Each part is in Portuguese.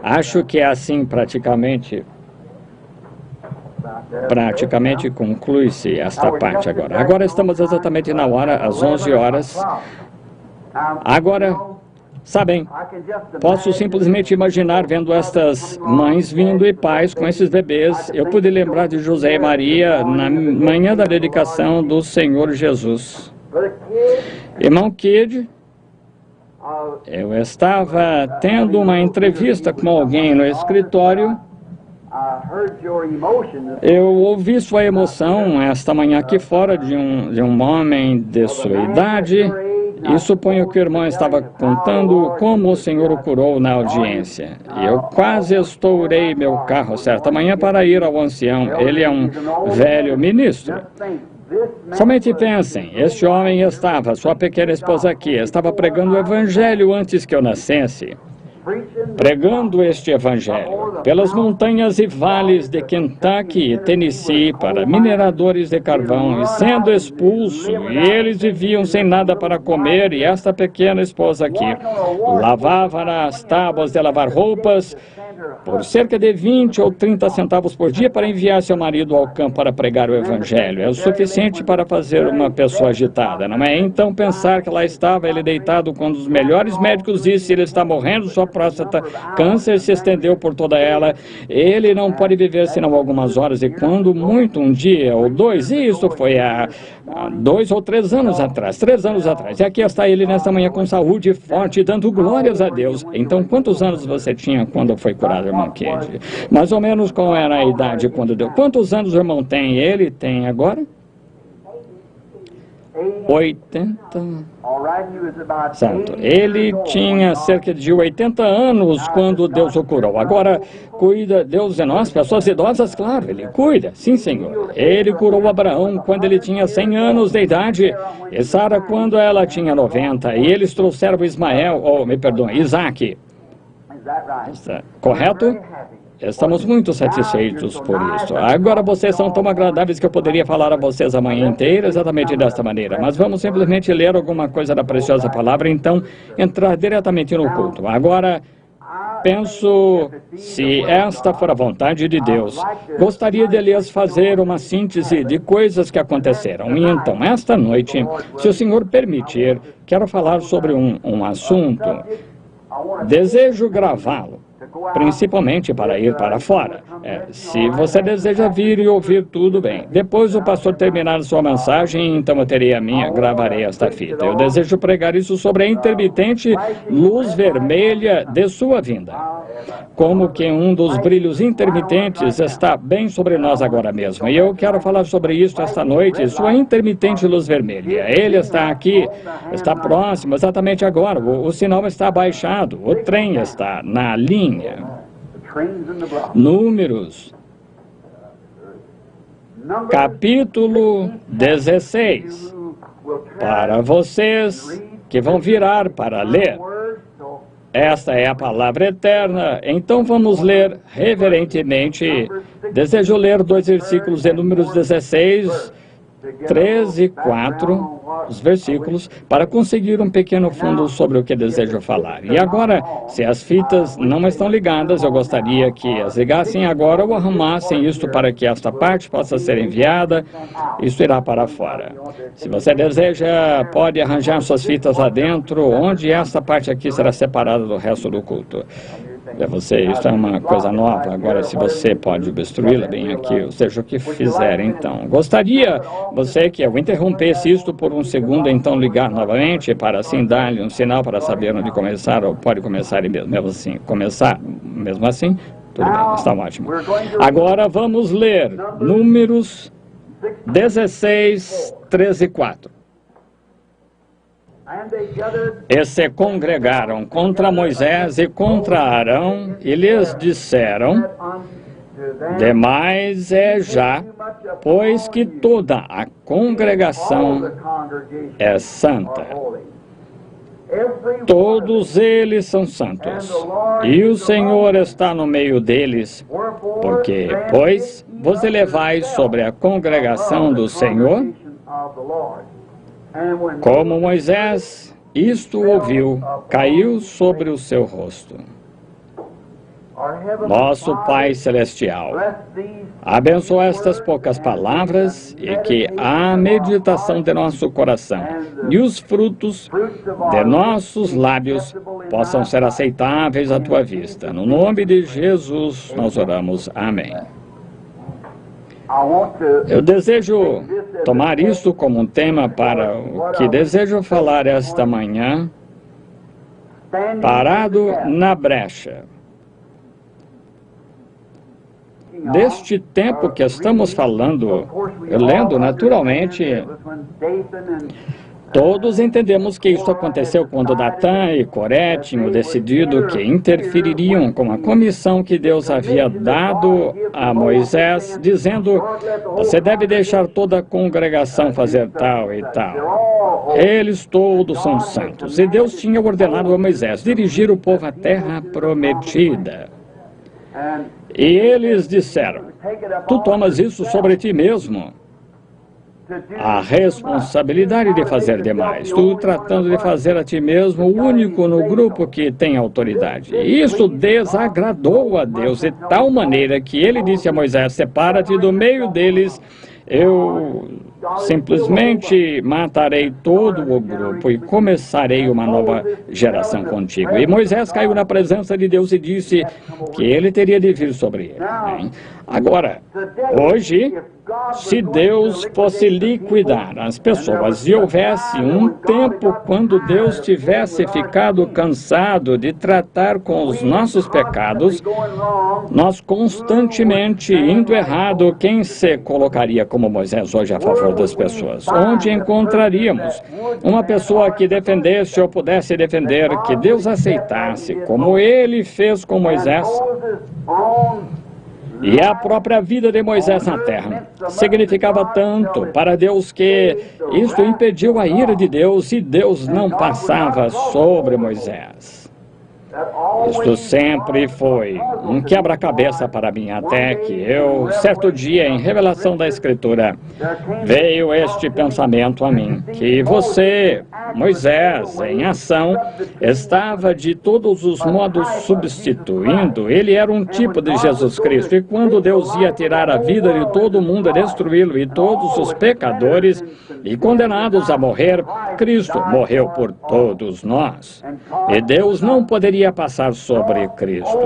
Acho que é assim praticamente conclui-se esta parte agora. Agora estamos exatamente na hora, às 11 horas. Agora, sabem, posso simplesmente imaginar vendo estas mães vindo e pais com esses bebês. Eu pude lembrar de José e Maria na manhã da dedicação do Senhor Jesus. Irmão Kidd, eu estava tendo uma entrevista com alguém no escritório. Eu ouvi sua emoção esta manhã aqui fora de um homem de sua idade. E suponho que o irmão estava contando como o Senhor o curou na audiência. E eu quase estourei meu carro certa manhã para ir ao ancião. Ele é um velho ministro. Somente pensem, este homem estava, sua pequena esposa aqui, estava pregando o evangelho antes que eu nascesse. Pregando este evangelho pelas montanhas e vales de Kentucky e Tennessee para mineradores de carvão e sendo expulso, e eles viviam sem nada para comer, e esta pequena esposa aqui lavava nas tábuas de lavar roupas por cerca de 20 ou 30 centavos por dia para enviar seu marido ao campo para pregar o evangelho. É o suficiente para fazer uma pessoa agitada, não é? Então pensar que lá estava ele deitado quando os melhores médicos disseram ele está morrendo, sua próstata, câncer se estendeu por toda ela, ele não pode viver senão algumas horas, e quando muito, um dia ou dois, e isso foi há 2 ou 3 anos atrás, 3 anos atrás, e aqui está ele nesta manhã com saúde forte, dando glórias a Deus. Então, quantos anos você tinha quando foi curado, irmão Kidd? Mais ou menos qual era a idade quando deu? Quantos anos o irmão tem? Ele tem agora? 80. Certo. Ele tinha cerca de 80 anos quando Deus o curou. Agora, cuida Deus de nós, pessoas idosas, claro, Ele cuida. Sim, Senhor. Ele curou Abraão quando ele tinha 100 anos de idade, e Sara quando ela tinha 90, e eles trouxeram Isaac. Correto? Estamos muito satisfeitos por isso. Agora vocês são tão agradáveis que eu poderia falar a vocês a manhã inteira exatamente desta maneira. Mas vamos simplesmente ler alguma coisa da preciosa palavra, então entrar diretamente no culto. Agora, penso, se esta for a vontade de Deus, gostaria de lhes fazer uma síntese de coisas que aconteceram. E então, esta noite, se o Senhor permitir, quero falar sobre um assunto. Desejo gravá-lo, principalmente para ir para fora. Se você deseja vir e ouvir, tudo bem. Depois o pastor terminar sua mensagem, então eu terei gravarei esta fita. Eu desejo pregar isso sobre a intermitente luz vermelha de sua vinda. Como que um dos brilhos intermitentes está bem sobre nós agora mesmo. E eu quero falar sobre isso esta noite, sua intermitente luz vermelha. Ele está aqui, está próximo, exatamente agora. O sinal está abaixado, o trem está na linha. Números, capítulo 16. Para vocês que vão virar para ler. Esta é a palavra eterna, então vamos ler reverentemente. Desejo ler 2 versículos de Números 16, 13 e 4, os versículos, para conseguir um pequeno fundo sobre o que desejo falar. E agora, se as fitas não estão ligadas, eu gostaria que as ligassem agora ou arrumassem isto para que esta parte possa ser enviada. Isso irá para fora. Se você deseja, pode arranjar suas fitas lá dentro, onde esta parte aqui será separada do resto do culto. Isso é uma coisa nova. Agora, se você pode obstruí-la bem aqui, ou seja, o que fizer, então. Gostaria, você que eu interrompesse isto por um segundo, então ligar novamente, para assim dar-lhe um sinal para saber onde começar, ou pode começar mesmo assim. Começar, mesmo assim, tudo bem, está ótimo. Agora vamos ler Números 16, 13 e 4. E se congregaram contra Moisés e contra Arão, e lhes disseram: demais é já, pois que toda a congregação é santa. Todos eles são santos, e o Senhor está no meio deles, porque, pois, vos elevais sobre a congregação do Senhor. Como Moisés isto ouviu, caiu sobre o seu rosto. Nosso Pai Celestial, abençoa estas poucas palavras e que a meditação de nosso coração e os frutos de nossos lábios possam ser aceitáveis à Tua vista. No nome de Jesus nós oramos. Amém. Eu desejo tomar isso como um tema para o que desejo falar esta manhã, parado na brecha. Deste tempo que estamos falando, lendo naturalmente, todos entendemos que isso aconteceu quando Datã e Coré tinham decidido que interfeririam com a comissão que Deus havia dado a Moisés, dizendo: você deve deixar toda a congregação fazer tal e tal. Eles todos são santos. E Deus tinha ordenado a Moisés dirigir o povo à terra prometida. E eles disseram: tu tomas isso sobre ti mesmo, a responsabilidade de fazer demais, tu tratando de fazer a ti mesmo o único no grupo que tem autoridade. Isso desagradou a Deus de tal maneira que ele disse a Moisés: separa-te do meio deles, eu simplesmente matarei todo o grupo e começarei uma nova geração contigo. E Moisés caiu na presença de Deus e disse que ele teria de vir sobre ele. Agora, hoje, se Deus fosse liquidar as pessoas e houvesse um tempo quando Deus tivesse ficado cansado de tratar com os nossos pecados, nós constantemente indo errado, quem se colocaria como Moisés hoje a favor das pessoas? Onde encontraríamos uma pessoa que defendesse ou pudesse defender, que Deus aceitasse, como ele fez com Moisés? E a própria vida de Moisés na terra significava tanto para Deus que isso impediu a ira de Deus e Deus não passava sobre Moisés. Isto sempre foi um quebra-cabeça para mim, até que eu, certo dia, em revelação da Escritura, veio este pensamento a mim, que você, Moisés, em ação, estava de todos os modos substituindo. Ele era um tipo de Jesus Cristo, e quando Deus ia tirar a vida de todo mundo, destruí-lo, e todos os pecadores e condenados a morrer, Cristo morreu por todos nós. E Deus não poderia passar sobre Cristo,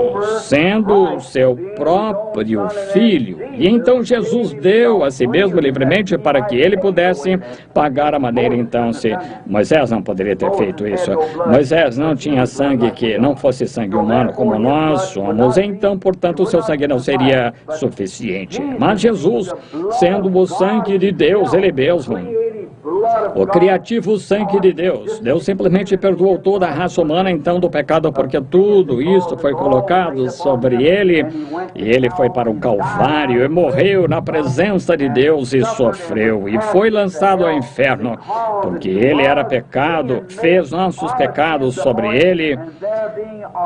sendo o seu próprio Filho. E então Jesus deu a si mesmo livremente para que ele pudesse pagar a maneira. Então, se Moisés não poderia ter feito isso, Moisés não tinha sangue que não fosse sangue humano como nós somos, então, portanto, o seu sangue não seria suficiente. Mas Jesus, sendo o sangue de Deus, ele mesmo, o criativo sangue de Deus, Deus simplesmente perdoou toda a raça humana então do pecado, porque tudo isso foi colocado sobre ele, e ele foi para o Calvário e morreu na presença de Deus e sofreu, e foi lançado ao inferno, porque ele era pecado, fez nossos pecados sobre ele,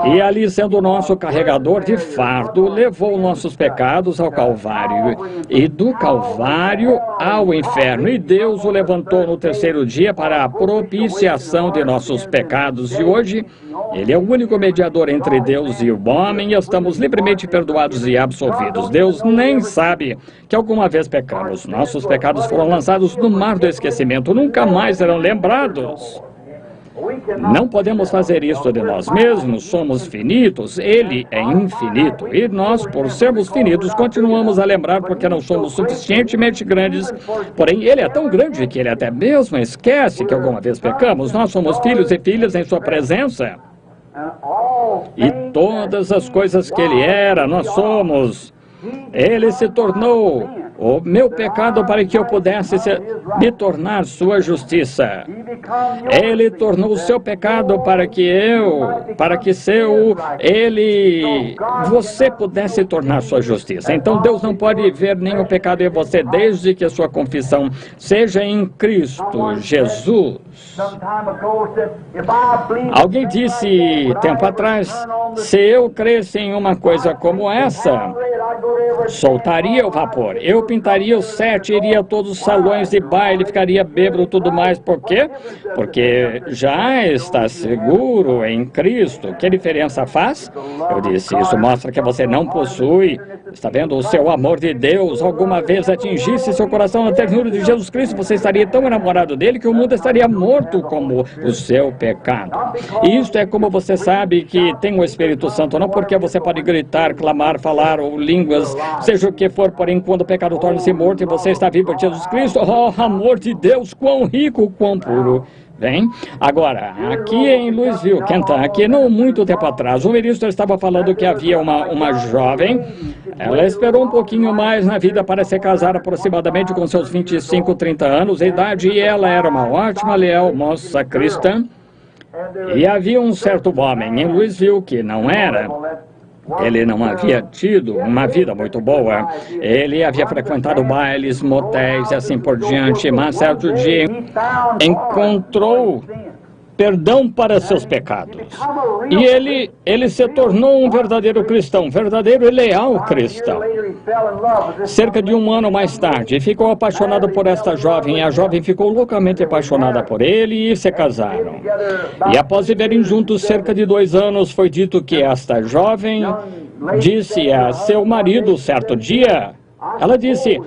e ali, sendo o nosso carregador de fardo, levou nossos pecados ao Calvário, e do Calvário ao inferno, e Deus o levantou no terceiro dia para a propiciação de nossos pecados. E hoje, ele é o único mediador entre Deus e o homem, e estamos livremente perdoados e absolvidos. Deus nem sabe que alguma vez pecamos. Nossos pecados foram lançados no mar do esquecimento, nunca mais serão lembrados. Não podemos fazer isso de nós mesmos, somos finitos, ele é infinito, e nós, por sermos finitos, continuamos a lembrar porque não somos suficientemente grandes, porém ele é tão grande que ele até mesmo esquece que alguma vez pecamos. Nós somos filhos e filhas em sua presença, e todas as coisas que ele era, nós somos. Ele se tornou o meu pecado para que eu pudesse me tornar sua justiça. Ele tornou o seu pecado para que você pudesse tornar sua justiça. Então Deus não pode ver nenhum pecado em você desde que a sua confissão seja em Cristo Jesus. Alguém disse tempo atrás, se eu cresce em uma coisa como essa, soltaria o vapor. Eu pintaria o set, iria a todos os salões de baile, ficaria bêbado e tudo mais. Por quê? Porque já está seguro em Cristo. Que diferença faz? Eu disse, isso mostra que você não possui, está vendo, o seu amor de Deus. Alguma vez atingisse seu coração na ternura de Jesus Cristo, você estaria tão enamorado dele que o mundo estaria morto como o seu pecado. E isto é como você sabe que tem o Espírito Santo, não porque você pode gritar, clamar, falar ou línguas, seja o que for, porém quando o pecado torna-se morto e você está vivo por Jesus Cristo, oh, amor de Deus, quão rico, quão puro. Bem, agora, aqui em Louisville, Kentucky, não muito tempo atrás, o ministro estava falando que havia uma jovem, ela esperou um pouquinho mais na vida para se casar aproximadamente com seus 25, 30 anos de idade, e ela era uma ótima, leal moça cristã, e havia um certo homem em Louisville que não era. Ele não havia tido uma vida muito boa. Ele havia frequentado bailes, motéis e assim por diante, mas certo dia encontrou perdão para seus pecados. E ele se tornou um verdadeiro cristão, verdadeiro e leal cristão. Cerca de um ano mais tarde, ficou apaixonado por esta jovem, e a jovem ficou loucamente apaixonada por ele e se casaram. E após viverem juntos cerca de 2 anos, foi dito que esta jovem disse a seu marido certo dia, ela disse,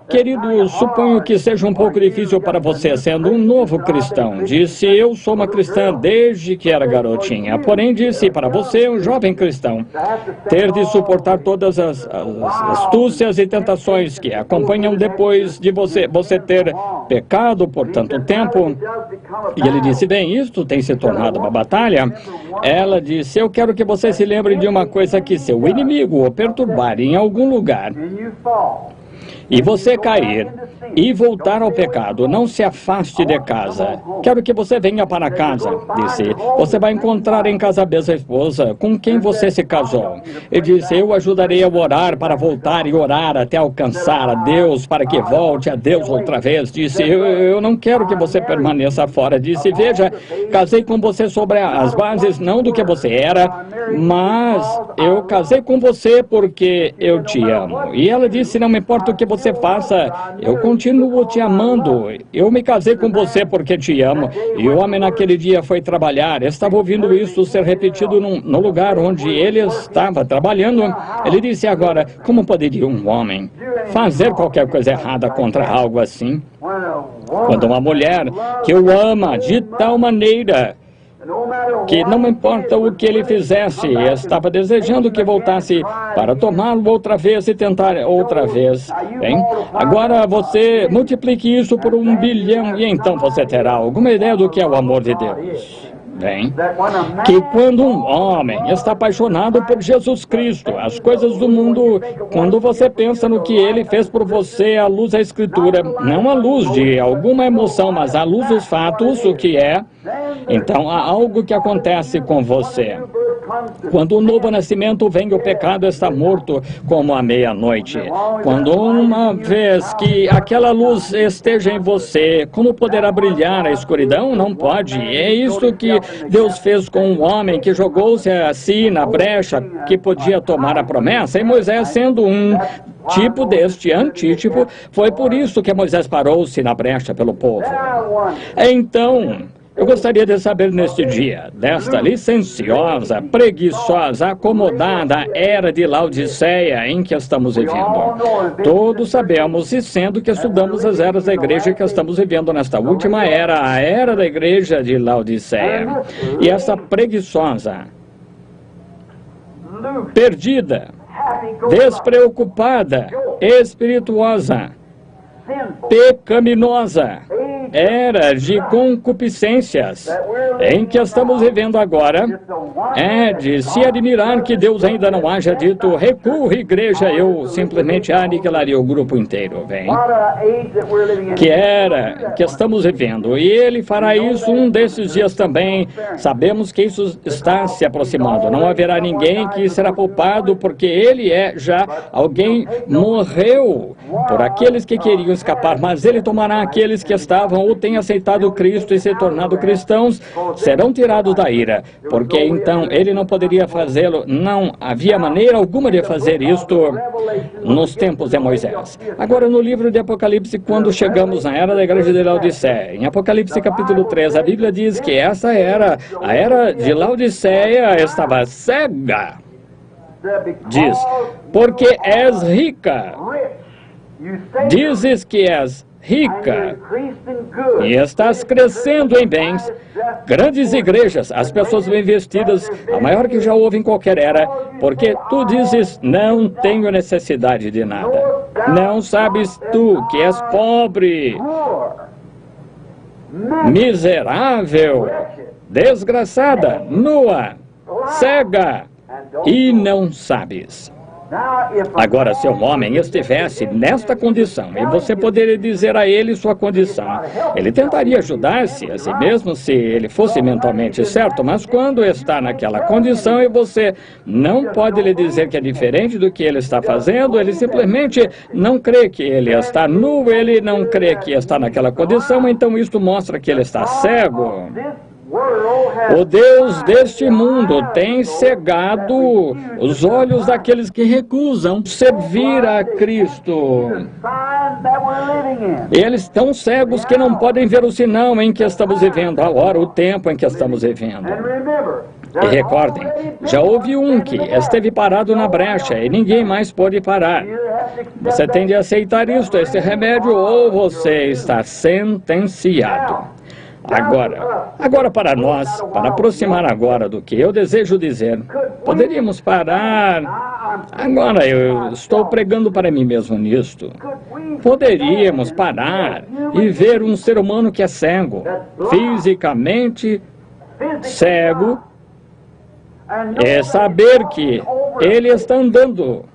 querido, suponho que seja um pouco difícil para você, sendo um novo cristão. Disse, eu sou uma cristã desde que era garotinha. Porém, disse, para você, um jovem cristão, ter de suportar todas as astúcias e tentações que acompanham depois de você ter pecado por tanto tempo. E ele disse, bem, isto tem se tornado uma batalha. Ela disse, eu quero que você se lembre de uma coisa, que seu inimigo o perturbar em algum lugar e você cair e voltar ao pecado, não se afaste de casa. Quero que você venha para casa, disse. Você vai encontrar em casa a mesma esposa com quem você se casou. E disse, eu ajudarei a orar para voltar e orar até alcançar a Deus, para que volte a Deus outra vez. Disse, eu não quero que você permaneça fora. Disse, veja, casei com você sobre as bases, não do que você era, mas eu casei com você porque eu te amo. E ela disse, não me importa o que você faça, eu continuo te amando. Eu me casei com você porque te amo. E o homem naquele dia foi trabalhar. Estava ouvindo isso ser repetido no lugar onde ele estava trabalhando. Ele disse agora, como poderia um homem fazer qualquer coisa errada contra algo assim? Quando uma mulher que o ama de tal maneira que não importa o que ele fizesse, estava desejando que voltasse para tomá-lo outra vez e tentar outra vez. Bem, agora você multiplique isso por 1 bilhão e então você terá alguma ideia do que é o amor de Deus. Bem, que quando um homem está apaixonado por Jesus Cristo, as coisas do mundo, quando você pensa no que ele fez por você, à luz da Escritura, não à luz de alguma emoção, mas à luz dos fatos, o que é, então há algo que acontece com você. Quando o novo nascimento vem, o pecado está morto como a meia-noite. Quando uma vez que aquela luz esteja em você, como poderá brilhar a escuridão? Não pode. É isso que Deus fez com um homem que jogou-se assim na brecha que podia tomar a promessa, e Moisés, sendo um tipo deste antítipo, foi por isso que Moisés parou-se na brecha pelo povo. Então, eu gostaria de saber neste dia, desta licenciosa, preguiçosa, acomodada era de Laodiceia em que estamos vivendo. Todos sabemos, e sendo que estudamos as eras da igreja que estamos vivendo nesta última era, a era da igreja de Laodiceia. E essa preguiçosa, perdida, despreocupada, espirituosa, pecaminosa, era de concupiscências em que estamos vivendo agora, é de se admirar que Deus ainda não haja dito, recua igreja, eu simplesmente aniquilaria o grupo inteiro, bem, que estamos vivendo, e Ele fará isso um desses dias também. Sabemos que isso está se aproximando, não haverá ninguém que será poupado, porque Ele alguém morreu por aqueles que queriam escapar, mas Ele tomará aqueles que estavam aceitam ou têm aceitado Cristo e se tornado cristãos, serão tirados da ira, porque então ele não poderia fazê-lo, não havia maneira alguma de fazer isto nos tempos de Moisés. Agora, no livro de Apocalipse, quando chegamos na era da igreja de Laodiceia, em Apocalipse capítulo 3, a Bíblia diz que essa era, a era de Laodiceia, estava cega. Diz, porque és rica, dizes que és rica e estás crescendo em bens, grandes igrejas, as pessoas bem vestidas, a maior que já houve em qualquer era, porque tu dizes, não tenho necessidade de nada. Não sabes tu que és pobre, miserável, desgraçada, nua, cega, e não sabes. Agora, se um homem estivesse nesta condição, e você poderia dizer a ele sua condição, ele tentaria ajudar-se a si mesmo se ele fosse mentalmente certo, mas quando está naquela condição e você não pode lhe dizer que é diferente do que ele está fazendo, ele simplesmente não crê que ele está nu, ele não crê que está naquela condição, então isto mostra que ele está cego. O Deus deste mundo tem cegado os olhos daqueles que recusam servir a Cristo. Eles estão cegos que não podem ver o sinal em que estamos vivendo, a hora, o tempo em que estamos vivendo. E recordem, já houve um que esteve parado na brecha e ninguém mais pôde parar. Você tem de aceitar isto, este remédio, ou você está sentenciado. Agora para nós, para aproximar agora do que eu desejo dizer, poderíamos parar. Agora eu estou pregando para mim mesmo nisto. Poderíamos parar e ver um ser humano que é cego, fisicamente cego, e saber que ele está andando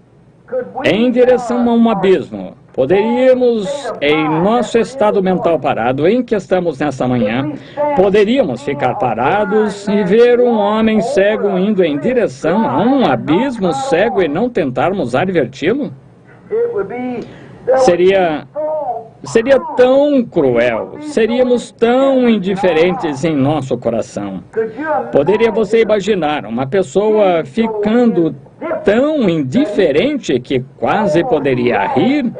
em direção a um abismo. Poderíamos, em nosso estado mental parado, em que estamos nessa manhã, poderíamos ficar parados e ver um homem cego indo em direção a um abismo cego e não tentarmos adverti-lo? Seria tão cruel, seríamos tão indiferentes em nosso coração. Poderia você imaginar uma pessoa ficando tão indiferente que quase poderia rir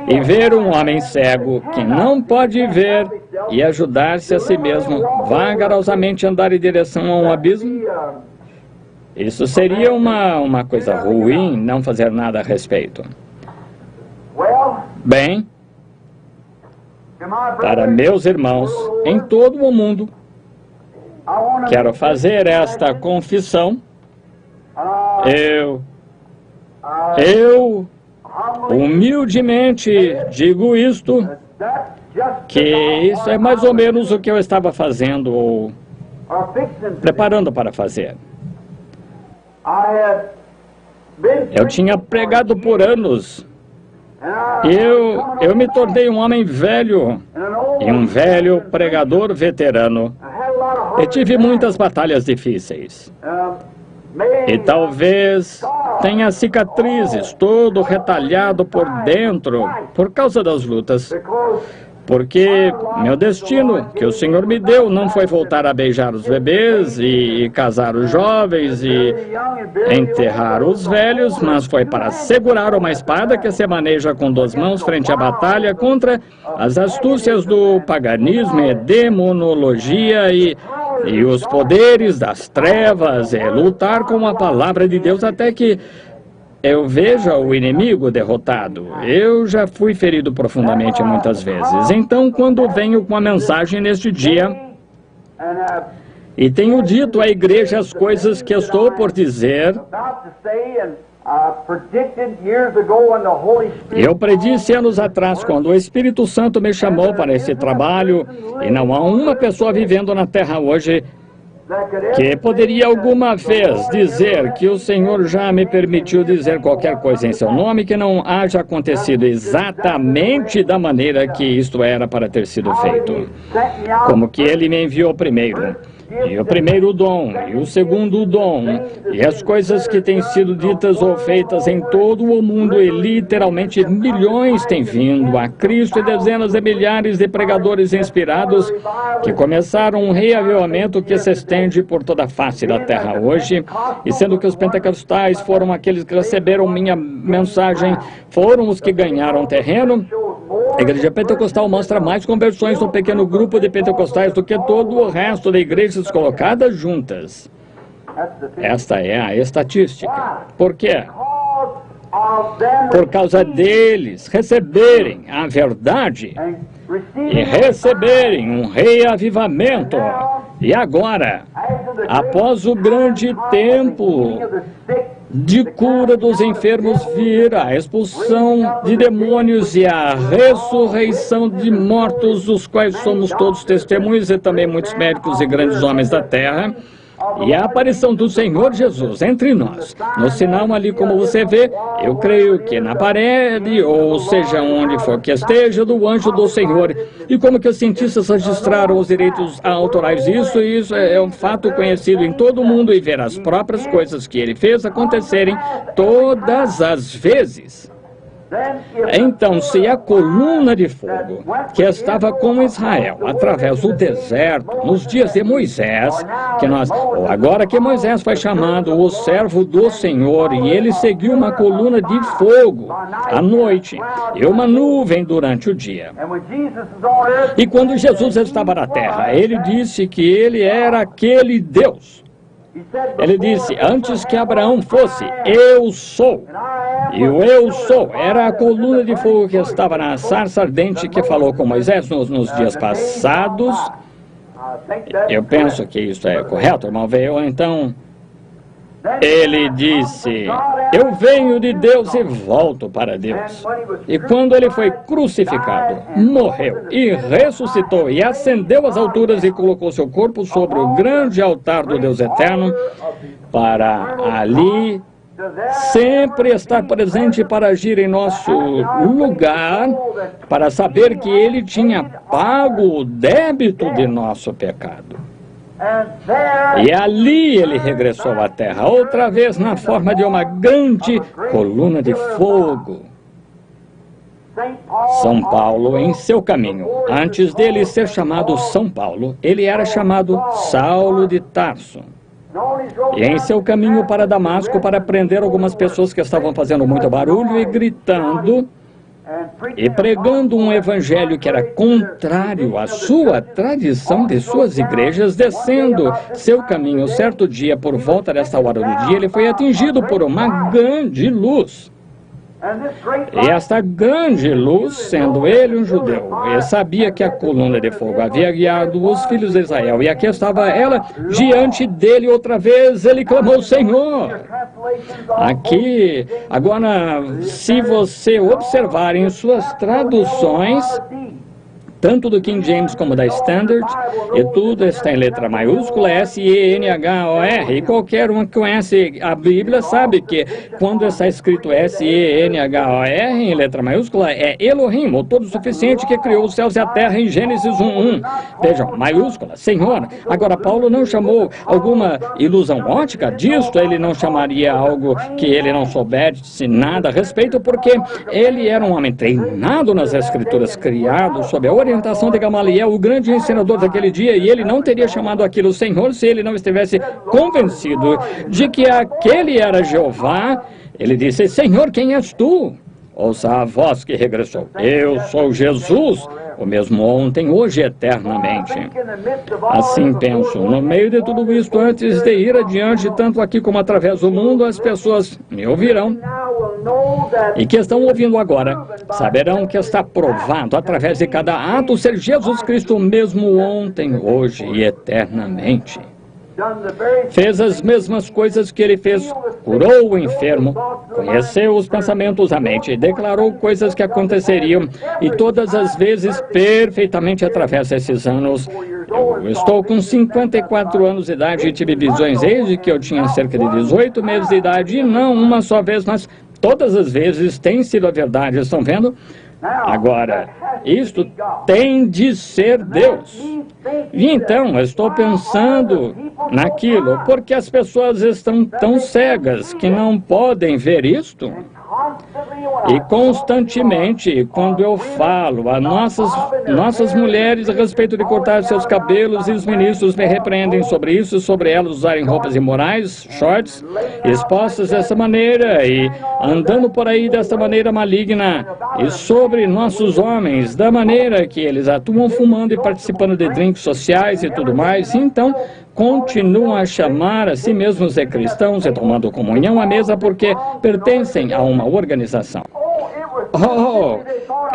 e ver um homem cego que não pode ver e ajudar-se a si mesmo, vagarosamente andar em direção a um abismo? Isso seria uma coisa ruim, não fazer nada a respeito. Bem, para meus irmãos em todo o mundo, quero fazer esta confissão. Eu humildemente digo isto, que isso é mais ou menos o que eu estava fazendo ou preparando para fazer. Eu tinha pregado por anos. Eu me tornei um homem velho e um velho pregador veterano. E tive muitas batalhas difíceis. E talvez tenha cicatrizes, todo retalhado por dentro, por causa das lutas. Porque meu destino, que o Senhor me deu, não foi voltar a beijar os bebês e casar os jovens e enterrar os velhos, mas foi para segurar uma espada que se maneja com 2 mãos frente à batalha contra as astúcias do paganismo e demonologia e os poderes das trevas, e lutar com a palavra de Deus até que eu veja o inimigo derrotado. Eu já fui ferido profundamente muitas vezes. Então, quando venho com a mensagem neste dia, e tenho dito à igreja as coisas que estou por dizer, eu predisse anos atrás, quando o Espírito Santo me chamou para esse trabalho, e não há uma pessoa vivendo na terra hoje que poderia alguma vez dizer que o Senhor já me permitiu dizer qualquer coisa em seu nome que não haja acontecido exatamente da maneira que isto era para ter sido feito. Como que ele me enviou primeiro. e o primeiro dom, e o segundo dom, e as coisas que têm sido ditas ou feitas em todo o mundo, e literalmente milhões têm vindo a Cristo, e dezenas de milhares de pregadores inspirados que começaram um reavivamento que se estende por toda a face da terra hoje, e sendo que os pentecostais foram aqueles que receberam minha mensagem, foram os que ganharam terreno. A igreja pentecostal mostra mais conversões no pequeno grupo de pentecostais do que todo o resto de igrejas colocadas juntas. Esta é a estatística. Por quê? Por causa deles receberem a verdade e receberem um reavivamento. E agora, após o grande tempo de cura dos enfermos vir, a expulsão de demônios e a ressurreição de mortos, dos quais somos todos testemunhos, e também muitos médicos e grandes homens da terra, e a aparição do Senhor Jesus entre nós. No sinal ali, como você vê, eu creio que na parede, ou seja, onde for que esteja, do anjo do Senhor. E como que os cientistas registraram os direitos autorais disso, isso é um fato conhecido em todo o mundo, e ver as próprias coisas que ele fez acontecerem todas as vezes. Então, se a coluna de fogo que estava com Israel através do deserto nos dias de Moisés, ou agora que Moisés foi chamado o servo do Senhor, e ele seguiu uma coluna de fogo à noite e uma nuvem durante o dia. E quando Jesus estava na terra, ele disse que ele era aquele Deus. Ele disse, antes que Abraão fosse, eu sou. E o eu sou era a coluna de fogo que estava na sarça ardente que falou com Moisés nos dias passados. Eu penso que isso é correto, irmão. Veio então, ele disse, eu venho de Deus e volto para Deus. E quando ele foi crucificado, morreu e ressuscitou e ascendeu às alturas e colocou seu corpo sobre o grande altar do Deus eterno, para ali sempre estar presente para agir em nosso lugar, para saber que ele tinha pago o débito de nosso pecado. E ali ele regressou à terra, outra vez na forma de uma grande coluna de fogo. São Paulo, em seu caminho, antes dele ser chamado São Paulo, ele era chamado Saulo de Tarso. E em seu caminho para Damasco, para prender algumas pessoas que estavam fazendo muito barulho e gritando e pregando um evangelho que era contrário à sua tradição de suas igrejas, descendo seu caminho certo dia, por volta desta hora do dia, ele foi atingido por uma grande luz. E esta grande luz, sendo ele um judeu, ele sabia que a coluna de fogo havia guiado os filhos de Israel, e aqui estava ela diante dele outra vez. Ele clamou, Senhor. Aqui, agora, se você observar em suas traduções, tanto do King James como da Standard, e tudo está em letra maiúscula, S-E-N-H-O-R, e qualquer um que conhece a Bíblia sabe que quando está escrito S-E-N-H-O-R em letra maiúscula, é Elohim, o todo-suficiente que criou os céus e a terra, em Gênesis 1:1. Vejam, maiúscula, Senhor. Agora, Paulo não chamou alguma ilusão ótica disto, ele não chamaria algo que ele não soubesse nada a respeito, porque ele era um homem treinado nas Escrituras, criado sob a orientação de Gamaliel, o grande ensinador daquele dia, e ele não teria chamado aquilo Senhor se ele não estivesse convencido de que aquele era Jeová. Ele disse, Senhor, quem és tu? Ouça a voz que regressou, eu sou Jesus, o mesmo ontem, hoje e eternamente. Assim penso, no meio de tudo isto, antes de ir adiante, tanto aqui como através do mundo, as pessoas me ouvirão. E que estão ouvindo agora, saberão que está provado através de cada ato ser Jesus Cristo mesmo ontem, hoje e eternamente. Fez as mesmas coisas que ele fez, curou o enfermo, conheceu os pensamentos da mente, declarou coisas que aconteceriam, e todas as vezes perfeitamente através desses anos. Eu estou com 54 anos de idade e tive visões desde que eu tinha cerca de 18 meses de idade, e não uma só vez, mas todas as vezes tem sido a verdade, estão vendo? Agora, Isto tem de ser Deus. E então, eu estou pensando naquilo, porque as pessoas estão tão cegas que não podem ver isto. E constantemente, quando eu falo a nossas mulheres a respeito de cortar seus cabelos, e os ministros me repreendem sobre isso, sobre elas usarem roupas imorais, shorts, expostas dessa maneira e andando por aí dessa maneira maligna, e sobre nossos homens, da maneira que eles atuam fumando e participando de drinks sociais e tudo mais, então continuam a chamar a si mesmos de cristãos e tomando comunhão à mesa porque pertencem a uma organização.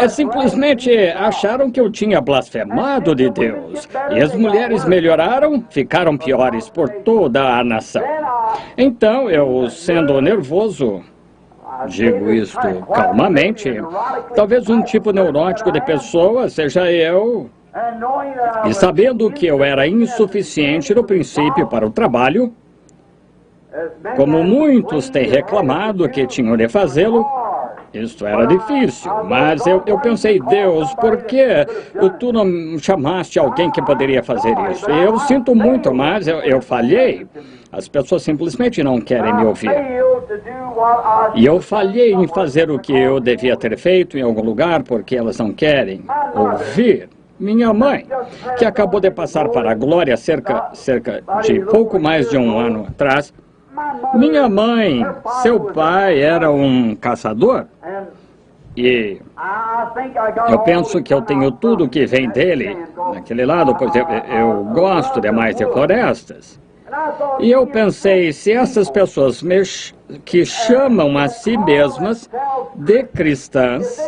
Simplesmente acharam que eu tinha blasfemado de Deus. E as mulheres melhoraram, ficaram piores por toda a nação. Então, eu, sendo nervoso, digo isto calmamente, talvez um tipo neurótico de pessoa seja eu. E sabendo que eu era insuficiente no princípio para o trabalho, como muitos têm reclamado que tinham de fazê-lo, isso era difícil, mas eu pensei, Deus, por que tu não chamaste alguém que poderia fazer isso? Eu sinto muito, mas eu falhei. As pessoas simplesmente não querem me ouvir. E eu falhei em fazer o que eu devia ter feito em algum lugar porque elas não querem ouvir. Minha mãe, que acabou de passar para a glória cerca de pouco mais de um ano atrás, minha mãe, seu pai era um caçador e eu penso que eu tenho tudo que vem dele naquele lado, pois eu gosto demais de florestas. E eu pensei, se essas pessoas que chamam a si mesmas de cristãs,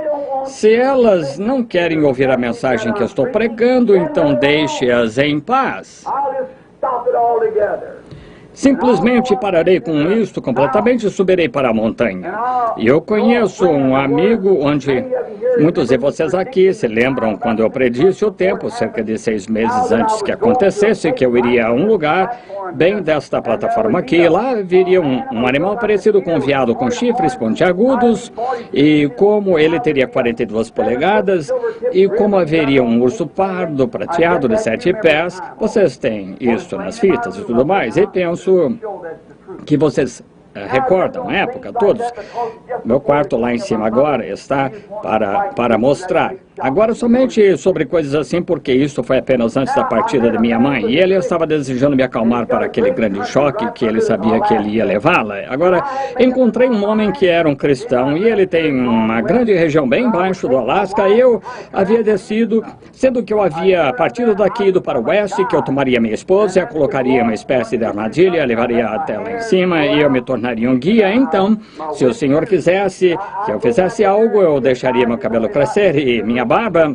se elas não querem ouvir a mensagem que eu estou pregando, então deixe-as em paz. Simplesmente pararei com isto completamente e subirei para a montanha. E eu conheço um amigo onde muitos de vocês aqui se lembram quando eu predisse o tempo, cerca de 6 meses antes que acontecesse, que eu iria a um lugar bem desta plataforma aqui. Lá viria um animal parecido com um veado com chifres pontiagudos, e como ele teria 42 polegadas, e como haveria um urso pardo prateado de 7 pés. Vocês têm isso nas fitas e tudo mais, e penso que vocês recordam a época, todos. Meu quarto lá em cima agora está para mostrar. Agora somente sobre coisas assim, porque isso foi apenas antes da partida de minha mãe. E ele estava desejando me acalmar para aquele grande choque que ele sabia que ele ia levá-la. Agora, encontrei um homem que era um cristão e ele tem uma grande região bem embaixo do Alasca. E eu havia descido, sendo que eu havia partido daqui ido para o oeste, que eu tomaria minha esposa, a colocaria uma espécie de armadilha, levaria até lá em cima e eu me tornaria um guia. Então, se o senhor quisesse que eu fizesse algo, eu deixaria meu cabelo crescer e minha barba,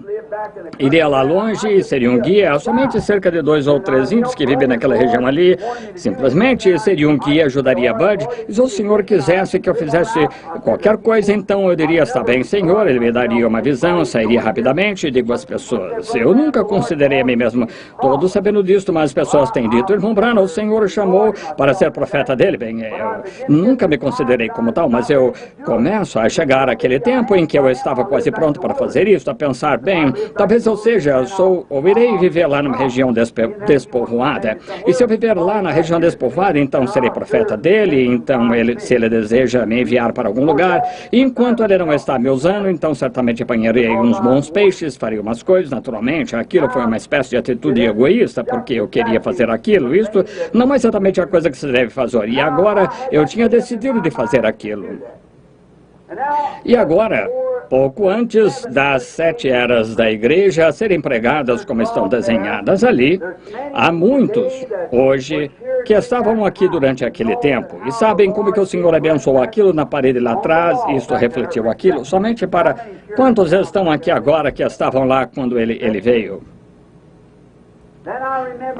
iria lá longe e seria um guia. Somente cerca de 2 ou 3 índios que vivem naquela região ali, simplesmente seria um guia, ajudaria Bud. E se o senhor quisesse que eu fizesse qualquer coisa, então eu diria, está bem, senhor, ele me daria uma visão, sairia rapidamente e digo às pessoas, eu nunca considerei a mim mesmo todo sabendo disto, mas as pessoas têm dito, irmão Branham, o senhor chamou para ser profeta dele. Bem, eu nunca me considerei como tal, mas eu começo a chegar àquele tempo em que eu estava quase pronto para fazer isso, a pensar, bem, talvez eu seja, ou irei viver lá numa região despovoada. E se eu viver lá na região despovoada, então serei profeta dele, então se ele deseja me enviar para algum lugar, e enquanto ele não está me usando, então certamente apanharei uns bons peixes, farei umas coisas, naturalmente. Aquilo foi uma espécie de atitude egoísta, porque eu queria fazer aquilo. Isto não é exatamente a coisa que se deve fazer. E agora eu tinha decidido de fazer aquilo. E agora, pouco antes das 7 eras da igreja serem pregadas como estão desenhadas ali, há muitos hoje que estavam aqui durante aquele tempo e sabem como que o Senhor abençoou aquilo na parede lá atrás, isto refletiu aquilo, somente para quantos estão aqui agora que estavam lá quando ele veio.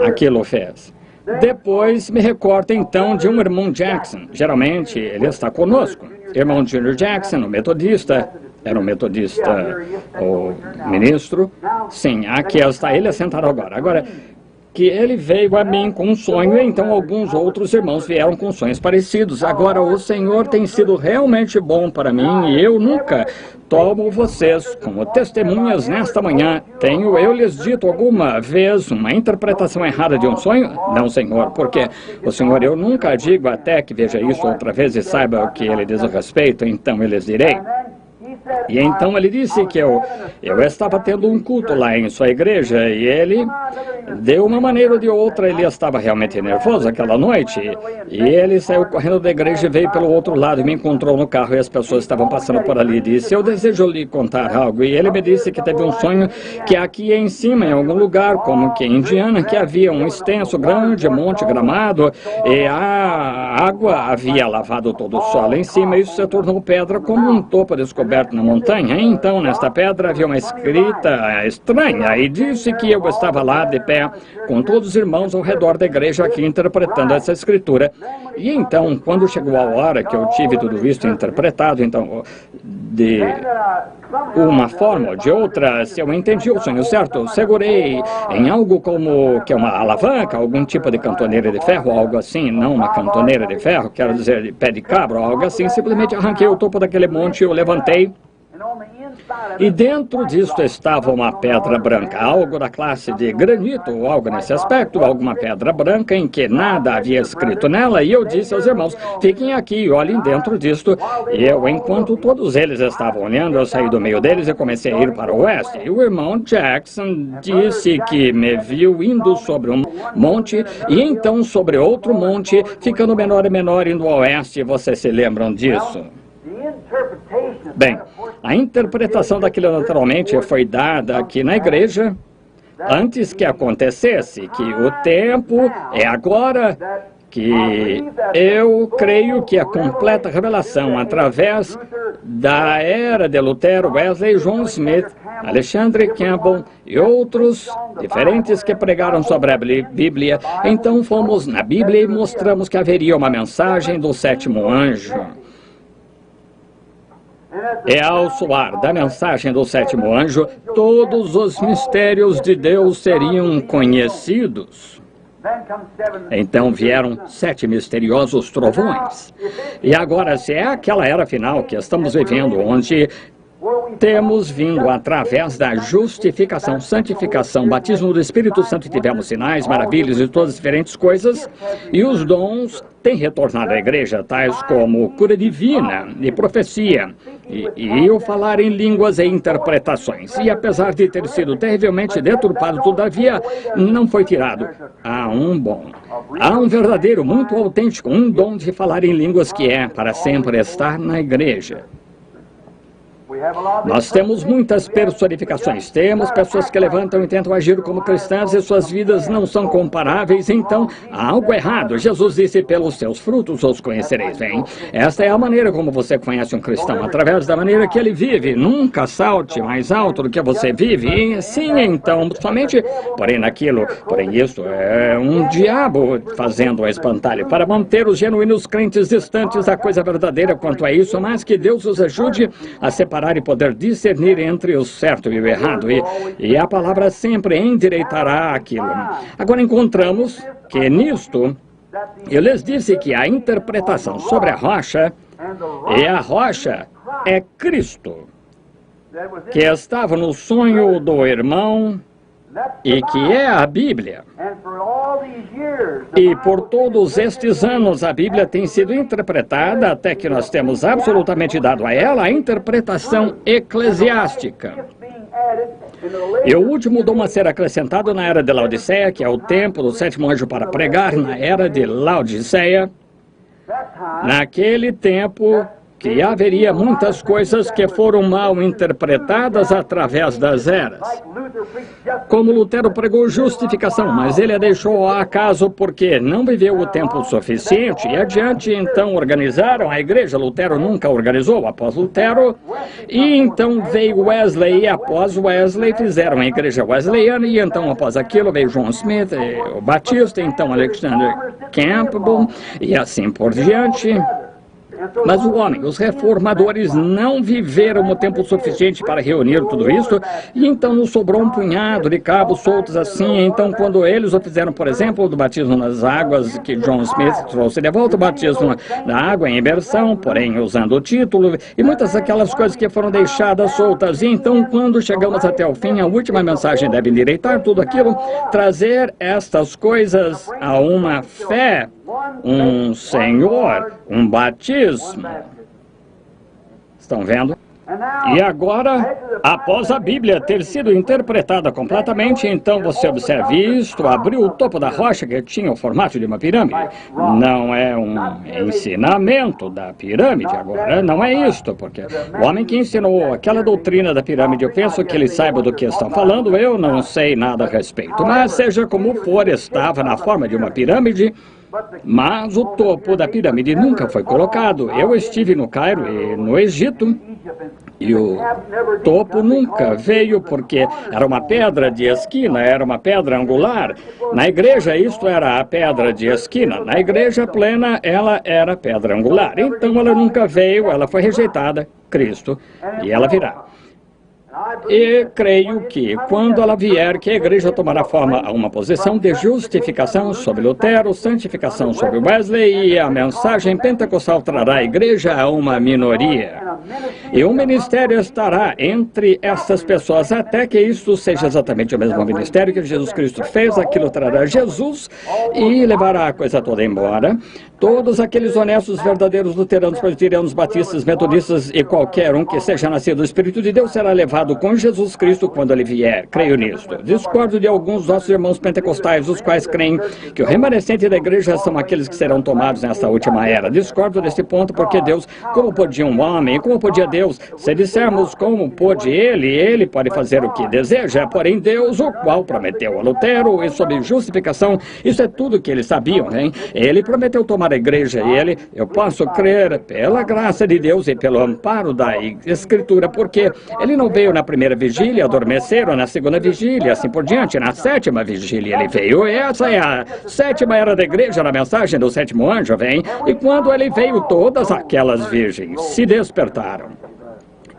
Aquilo fez. Depois me recordo então de um irmão Jackson, geralmente ele está conosco, irmão Junior Jackson, o metodista, era um metodista, o ministro, sim, aqui está ele sentado agora. Agora, que ele veio a mim com um sonho, e então alguns outros irmãos vieram com sonhos parecidos. Agora, o Senhor tem sido realmente bom para mim, e eu nunca tomo vocês como testemunhas nesta manhã. Tenho eu lhes dito alguma vez uma interpretação errada de um sonho? Não, Senhor, porque o Senhor, eu nunca digo até que veja isso outra vez e saiba o que ele diz a respeito, então eu lhes direi. E então ele disse que eu estava tendo um culto lá em sua igreja, e ele, de uma maneira ou de outra, ele estava realmente nervoso aquela noite, e ele saiu correndo da igreja e veio pelo outro lado e me encontrou no carro, e as pessoas estavam passando por ali, e disse: eu desejo lhe contar algo. E ele me disse que teve um sonho que aqui em cima, em algum lugar, como que em Indiana, que havia um extenso, grande monte gramado, e a água havia lavado todo o solo em cima, e isso se tornou pedra como um topo descoberto na montanha. Então, nesta pedra havia uma escrita estranha, e disse que eu estava lá de pé com todos os irmãos ao redor da igreja aqui interpretando essa escritura. E então, quando chegou a hora que eu tive tudo isso interpretado, então, de uma forma ou de outra, se eu entendi o sonho certo, segurei em algo como que é uma alavanca, algum tipo de cantoneira de ferro, algo assim, não uma cantoneira de ferro, quero dizer de pé de cabra, algo assim, simplesmente arranquei o topo daquele monte, eu levantei, e dentro disto estava uma pedra branca, algo da classe de granito, ou algo nesse aspecto, alguma pedra branca em que nada havia escrito nela, e eu disse aos irmãos: fiquem aqui e olhem dentro disto. E eu, enquanto todos eles estavam olhando, eu saí do meio deles e comecei a ir para o oeste. E o irmão Jackson disse que me viu indo sobre um monte, e então sobre outro monte, ficando menor e menor indo ao oeste. Vocês se lembram disso? Bem, a interpretação daquilo naturalmente foi dada aqui na igreja antes que acontecesse, que o tempo é agora, que eu creio que a completa revelação através da era de Lutero, Wesley, John Smith, Alexander Campbell e outros diferentes que pregaram sobre a Bíblia. Então fomos na Bíblia e mostramos que haveria uma mensagem do sétimo anjo. E ao soar da mensagem do sétimo anjo, todos os mistérios de Deus seriam conhecidos. Então vieram 7 misteriosos trovões. E agora, se é aquela era final que estamos vivendo, onde temos vindo através da justificação, santificação, batismo do Espírito Santo, e tivemos sinais, maravilhas e todas as diferentes coisas, e os dons têm retornado à igreja, tais como cura divina e profecia, e o falar em línguas e interpretações. E apesar de ter sido terrivelmente deturpado, todavia não foi tirado. Há um verdadeiro, muito autêntico, um dom de falar em línguas que é para sempre estar na igreja. Nós temos muitas personificações, temos pessoas que levantam e tentam agir como cristãs e suas vidas não são comparáveis, então há algo errado. Jesus disse: pelos seus frutos os conhecereis. Bem, esta é a maneira como você conhece um cristão, através da maneira que ele vive. Nunca salte mais alto do que você vive, e sim, então, somente, porém isso é um diabo fazendo um espantalho para manter os genuínos crentes distantes da coisa verdadeira quanto a isso, mas que Deus os ajude a separar e poder discernir entre o certo e o errado, e a palavra sempre endireitará aquilo. Agora encontramos que nisto, eu lhes disse que a interpretação sobre a rocha é Cristo, que estava no sonho do irmão e que é a Bíblia. E por todos estes anos a Bíblia tem sido interpretada até que nós temos absolutamente dado a ela a interpretação eclesiástica. E o último dom a ser acrescentado na era de Laodiceia, que é o tempo do sétimo anjo para pregar na era de Laodiceia, naquele tempo que haveria muitas coisas que foram mal interpretadas através das eras. Como Lutero pregou justificação, mas ele a deixou ao acaso porque não viveu o tempo suficiente, e adiante então organizaram a igreja. Lutero nunca organizou após Lutero, e então veio Wesley, e após Wesley fizeram a igreja wesleyana, e então após aquilo veio John Smith, o Batista, então Alexander Campbell, e assim por diante. Mas o homem, os reformadores, não viveram o tempo suficiente para reunir tudo isso, e então nos sobrou um punhado de cabos soltos assim. Então, quando eles o fizeram, por exemplo, do batismo nas águas, que John Smith trouxe de volta, o batismo na água em imersão, porém usando o título, e muitas daquelas coisas que foram deixadas soltas. E então, quando chegamos até o fim, a última mensagem deve endireitar tudo aquilo, trazer estas coisas a uma fé, um Senhor, um batismo. Estão vendo? E agora, após a Bíblia ter sido interpretada completamente, então você observa isto, abriu o topo da rocha que tinha o formato de uma pirâmide. Não é um ensinamento da pirâmide agora, não é isto, porque o homem que ensinou aquela doutrina da pirâmide, eu penso que ele saiba do que estão falando, eu não sei nada a respeito. Mas seja como for, estava na forma de uma pirâmide, mas o topo da pirâmide nunca foi colocado. Eu estive no Cairo e no Egito, e o topo nunca veio porque era uma pedra de esquina, era uma pedra angular. Na igreja, isto era a pedra de esquina. Na igreja plena, ela era pedra angular. Então, ela nunca veio, ela foi rejeitada, Cristo, e ela virá. E creio que, quando ela vier, que a igreja tomará forma a uma posição de justificação sobre Lutero, santificação sobre Wesley, e a mensagem pentecostal trará a igreja a uma minoria. E o ministério estará entre essas pessoas, até que isso seja exatamente o mesmo ministério que Jesus Cristo fez. Aquilo trará Jesus e levará a coisa toda embora. Todos aqueles honestos, verdadeiros luteranos, presbiterianos, batistas, metodistas e qualquer um que seja nascido do Espírito de Deus será levado com Jesus Cristo quando ele vier. Creio nisto. Discordo de alguns dos nossos irmãos pentecostais, os quais creem que o remanescente da igreja são aqueles que serão tomados nesta última era. Discordo desse ponto porque Deus, como podia um homem, como podia Deus? Se dissermos como pôde ele pode fazer o que deseja, porém Deus, o qual prometeu a Lutero e sob justificação, isso é tudo que eles sabiam, hein? Ele prometeu tomar a igreja e eu posso crer pela graça de Deus e pelo amparo da Escritura, porque ele não veio na primeira vigília, adormeceram na segunda vigília, assim por diante. Na sétima vigília ele veio. Essa é a sétima era da igreja, na mensagem do sétimo anjo, vem. E quando ele veio, todas aquelas virgens se despertaram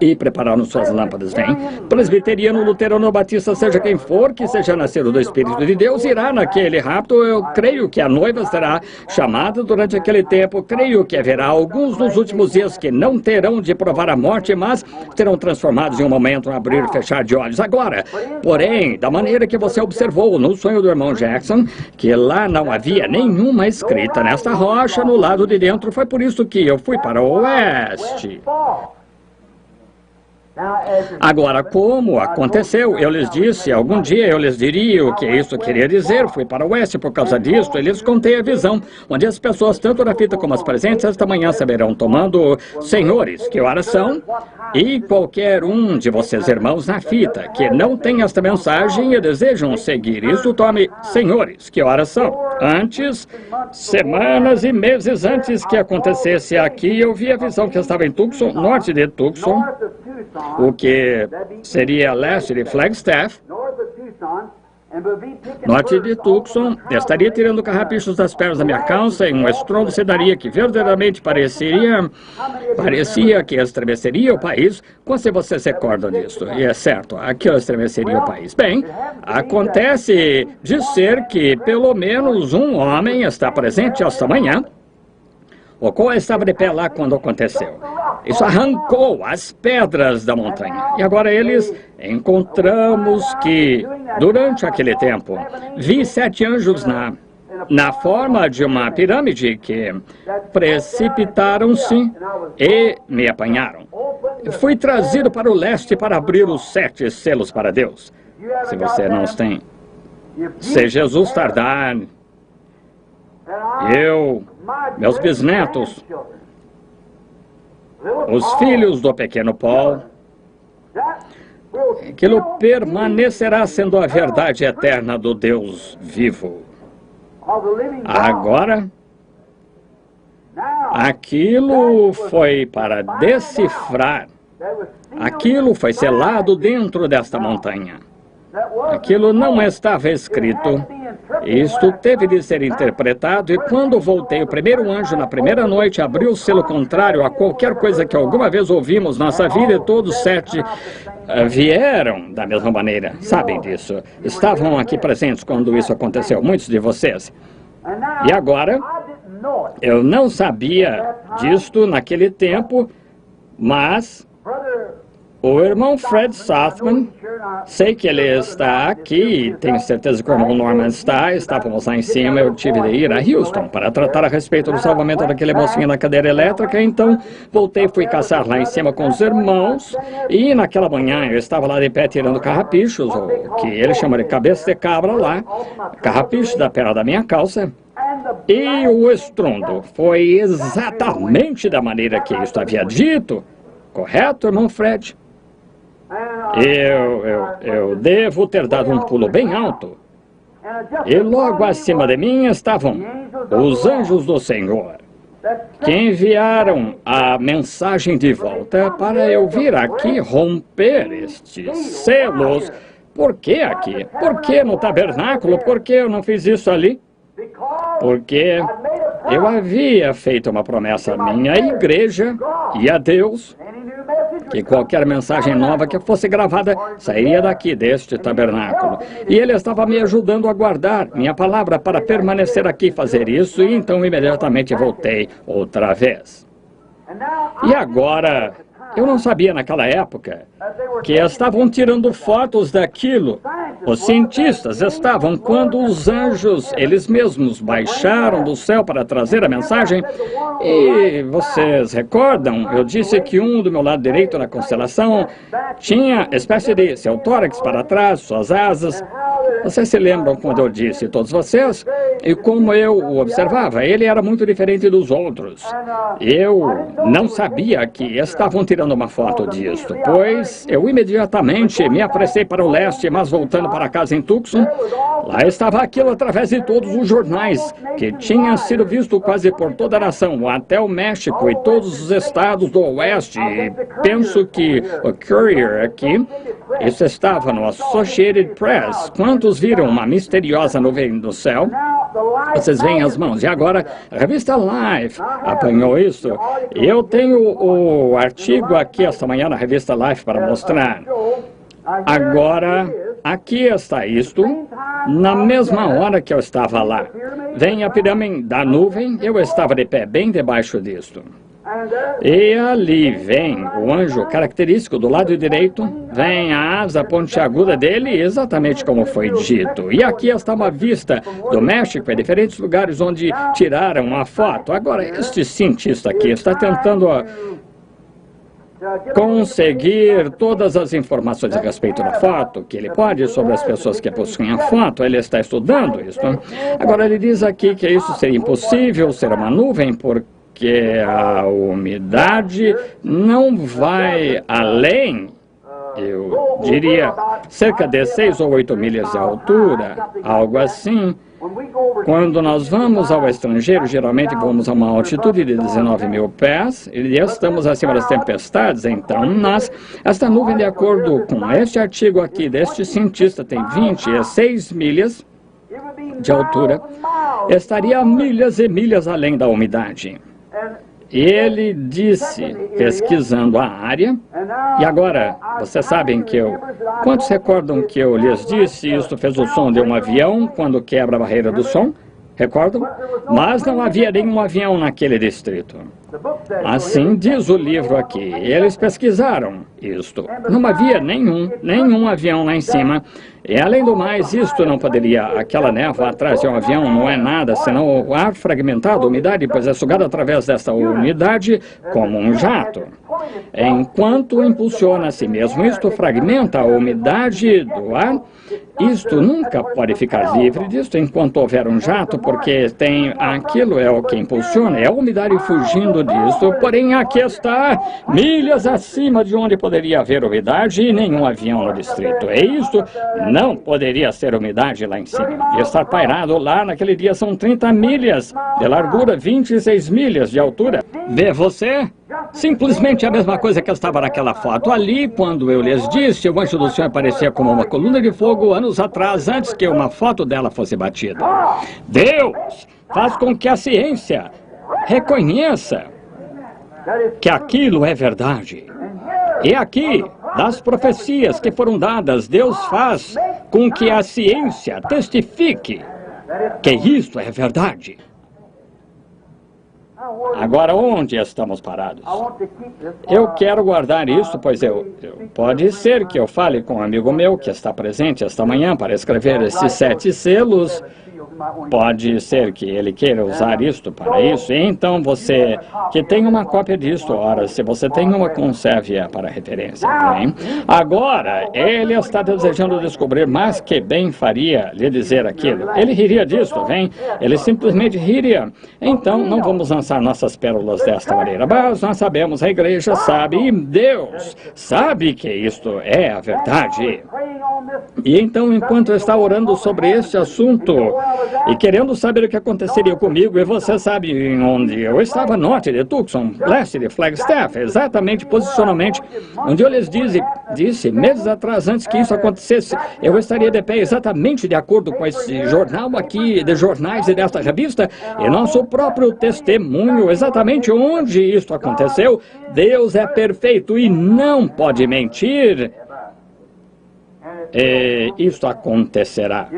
e prepararam suas lâmpadas, vem. Presbiteriano, luterano, batista, seja quem for, que seja nascido do Espírito de Deus, irá naquele rapto. Eu creio que a noiva será chamada durante aquele tempo. Creio que haverá alguns nos últimos dias que não terão de provar a morte, mas serão transformados em um momento, um abrir e fechar de olhos. Agora, porém, da maneira que você observou no sonho do irmão Jackson, que lá não havia nenhuma escrita nesta rocha no lado de dentro, foi por isso que eu fui para o oeste. Agora, como aconteceu? Eu lhes disse, algum dia eu lhes diria o que isso queria dizer. Fui para o oeste por causa disto. Eu lhes contei a visão, onde as pessoas, tanto na fita como as presentes, esta manhã saberão, tomando senhores, que horas são? E qualquer um de vocês, irmãos, na fita, que não tem esta mensagem e desejam seguir isso, tome senhores, que horas são? Antes, semanas e meses antes que acontecesse aqui, eu vi a visão que estava em Tucson, norte de Tucson, o que seria leste de Flagstaff, norte de Tucson. Estaria tirando carrapichos das pernas da minha calça e um estrondo se daria que verdadeiramente parecia que estremeceria o país. Quantos de vocês se recordam disso? E é certo, aquilo estremeceria o país. Bem, acontece de ser que pelo menos um homem está presente esta manhã, o qual estava de pé lá quando aconteceu. Isso arrancou as pedras da montanha. E agora encontramos que, durante aquele tempo, vi 7 anjos na forma de uma pirâmide que precipitaram-se e me apanharam. Fui trazido para o leste para abrir os 7 selos para Deus. Se você não tem, se Jesus tardar, meus bisnetos, os filhos do pequeno Paul, aquilo permanecerá sendo a verdade eterna do Deus vivo. Agora, aquilo foi para decifrar, aquilo foi selado dentro desta montanha. Aquilo não estava escrito Isto teve de ser interpretado, e quando voltei, o primeiro anjo, na primeira noite, abriu o selo contrário a qualquer coisa que alguma vez ouvimos na nossa vida, e todos 7 vieram da mesma maneira. Sabem disso. Estavam aqui presentes quando isso aconteceu, muitos de vocês. E agora, eu não sabia disto naquele tempo, mas o irmão Fred Southman, sei que ele está aqui, tenho certeza que o irmão Norman está, estávamos lá em cima, eu tive de ir a Houston para tratar a respeito do salvamento daquele mocinho na cadeira elétrica, então voltei, fui caçar lá em cima com os irmãos, e naquela manhã eu estava lá de pé tirando carrapichos, ou que ele chama de cabeça de cabra lá, carrapichos da perna da minha calça, e o estrondo foi exatamente da maneira que isso havia dito, correto, irmão Fred? Eu devo ter dado um pulo bem alto. E logo acima de mim estavam os anjos do Senhor, que enviaram a mensagem de volta para eu vir aqui romper estes selos. Por que aqui? Por que no tabernáculo? Por que eu não fiz isso ali? Porque eu havia feito uma promessa à minha igreja e a Deus, que qualquer mensagem nova que fosse gravada sairia daqui, deste tabernáculo. E ele estava me ajudando a guardar minha palavra para permanecer aqui e fazer isso, e então imediatamente voltei outra vez. E agora, eu não sabia naquela época que estavam tirando fotos daquilo. Os cientistas estavam quando os anjos, eles mesmos, baixaram do céu para trazer a mensagem. E vocês recordam, eu disse que um do meu lado direito na constelação tinha espécie de seu tórax para trás, suas asas. Vocês se lembram quando eu disse, todos vocês, e como eu o observava, ele era muito diferente dos outros. Eu não sabia que estavam tirando uma foto disto, pois eu imediatamente me apressei para o leste, mas voltando para casa em Tucson, lá estava aquilo através de todos os jornais, que tinha sido visto quase por toda a nação, até o México e todos os estados do oeste, e penso que o Courier aqui, isso estava no Associated Press. Quantos viram uma misteriosa nuvem do céu? Vocês veem as mãos. E agora, a revista Life apanhou isso. Eu tenho o artigo aqui esta manhã na revista Life para mostrar. Agora, aqui está isto, na mesma hora que eu estava lá. Vem a pirâmide da nuvem, eu estava de pé bem debaixo disto. E ali vem o anjo característico do lado direito, vem a asa pontiaguda dele, exatamente como foi dito. E aqui está uma vista do México, em diferentes lugares onde tiraram a foto. Agora, este cientista aqui está tentando conseguir todas as informações a respeito da foto, que ele pode, sobre as pessoas que possuem a foto. Ele está estudando isso. Agora, ele diz aqui que isso seria impossível, ser uma nuvem, porque a umidade não vai além, eu diria, cerca de 6 ou 8 milhas de altura, algo assim. Quando nós vamos ao estrangeiro, geralmente vamos a uma altitude de 19 mil pés e estamos acima das tempestades, então esta nuvem, de acordo com este artigo aqui deste cientista, tem 26 milhas de altura, estaria milhas e milhas além da umidade. Ele disse, pesquisando a área, e agora, vocês sabem que quantos recordam que eu lhes disse, isto fez o som de um avião quando quebra a barreira do som? Recordam? Mas não havia nenhum avião naquele distrito. Assim diz o livro aqui. Eles pesquisaram isto. Não havia nenhum avião lá em cima. E além do mais, isto não poderia, aquela névoa atrás de um avião não é nada, senão o ar fragmentado, a umidade, pois é sugado através dessa umidade como um jato. Enquanto impulsiona a si mesmo, isto fragmenta a umidade do ar. Isto nunca pode ficar livre disto enquanto houver um jato, porque tem aquilo é o que impulsiona, é a umidade fugindo disto. Porém, aqui está, milhas acima de onde poderia haver umidade e nenhum avião no distrito. É isto. Não poderia ser umidade lá em cima. E estar pairado lá naquele dia são 30 milhas de largura, 26 milhas de altura. Vê você? Simplesmente a mesma coisa que estava naquela foto. Ali, quando eu lhes disse, o anjo do Senhor aparecia como uma coluna de fogo anos atrás, antes que uma foto dela fosse batida. Deus faz com que a ciência reconheça que aquilo é verdade. E aqui, das profecias que foram dadas, Deus faz com que a ciência testifique que isto é verdade. Agora, onde estamos parados? Eu quero guardar isso, pois pode ser que eu fale com um amigo meu que está presente esta manhã para escrever esses 7 selos. Pode ser que ele queira usar isto para isso. Então, você que tem uma cópia disto, ora, se você tem uma, conserve-a para referência. Bem? Agora, ele está desejando descobrir mais que bem faria lhe dizer aquilo. Ele riria disto, vem? Ele simplesmente riria. Então, não vamos lançar nossas pérolas desta maneira. Mas nós sabemos, a igreja sabe, e Deus sabe que isto é a verdade. E então, enquanto eu estava orando sobre este assunto e querendo saber o que aconteceria comigo, e você sabe onde eu estava, norte de Tucson, leste de Flagstaff, exatamente, posicionalmente, onde eu lhes disse, meses atrás, antes que isso acontecesse, eu estaria de pé exatamente de acordo com esse jornal aqui, de jornais e desta revista, e nosso próprio testemunho, exatamente onde isso aconteceu. Deus é perfeito e não pode mentir. E isto acontecerá.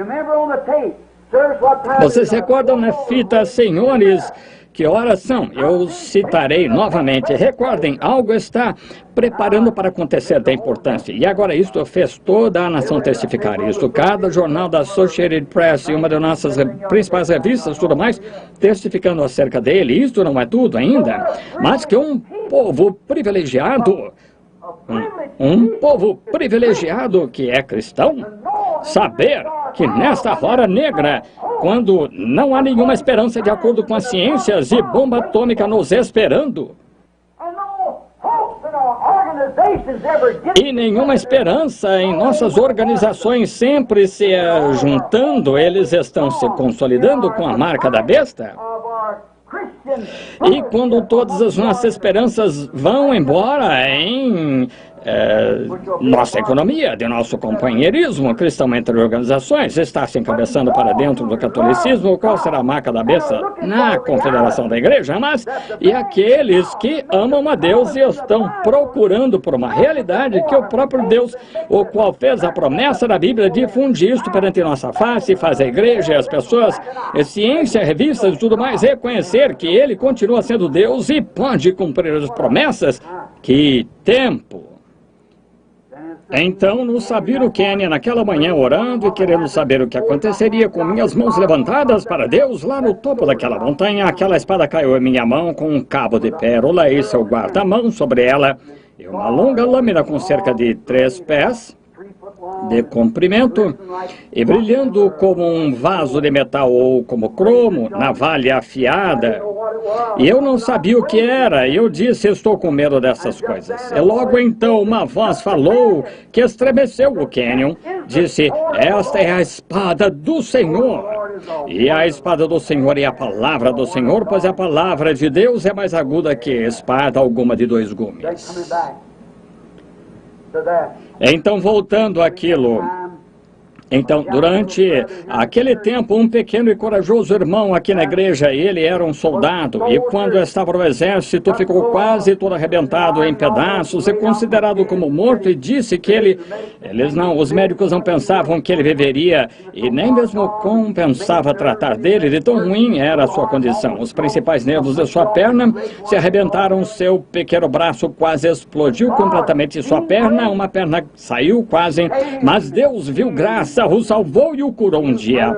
Vocês recordam na fita, senhores, que horas são? Eu citarei novamente. Recordem, algo está preparando para acontecer da importância. E agora isto fez toda a nação testificar isto. Cada jornal da Associated Press e uma das nossas principais revistas, tudo mais, testificando acerca dele. Isto não é tudo ainda, mas que um povo privilegiado, um povo privilegiado que é cristão, saber que nesta hora negra, quando não há nenhuma esperança de acordo com as ciências e bomba atômica nos esperando, e nenhuma esperança em nossas organizações sempre se juntando, eles estão se consolidando com a marca da besta. E quando todas as nossas esperanças vão embora em nossa economia, de nosso companheirismo cristão entre organizações, está se encabeçando para dentro do catolicismo, qual será a marca da besta? Na confederação da igreja, mas e aqueles que amam a Deus e estão procurando por uma realidade que o próprio Deus, o qual fez a promessa da Bíblia, difunde isto perante nossa face, faz a igreja e as pessoas, a ciência, revistas e tudo mais, reconhecer que Ele continua sendo Deus e pode cumprir as promessas. Que tempo! Então, no Sabino Canyon, naquela manhã, orando e querendo saber o que aconteceria, com minhas mãos levantadas para Deus, lá no topo daquela montanha, aquela espada caiu em minha mão com um cabo de pérola e seu guarda-mão sobre ela, e uma longa lâmina com cerca de 3 pés de comprimento, e brilhando como um vaso de metal ou como cromo, navalha afiada. E eu não sabia o que era, e eu disse, estou com medo dessas coisas. E logo então uma voz falou que estremeceu o cânion, disse, esta é a espada do Senhor. E a espada do Senhor é a palavra do Senhor, pois a palavra de Deus é mais aguda que espada alguma de 2 gumes. Então, voltando àquilo, então, durante aquele tempo, um pequeno e corajoso irmão aqui na igreja, ele era um soldado, e quando estava no exército, ficou quase todo arrebentado em pedaços e considerado como morto, e disse que os médicos não pensavam que ele viveria, e nem mesmo compensava tratar dele, de tão ruim era a sua condição. Os principais nervos de sua perna se arrebentaram, seu pequeno braço quase explodiu completamente sua perna, uma perna saiu quase, mas Deus viu graça, o salvou e o curou um dia.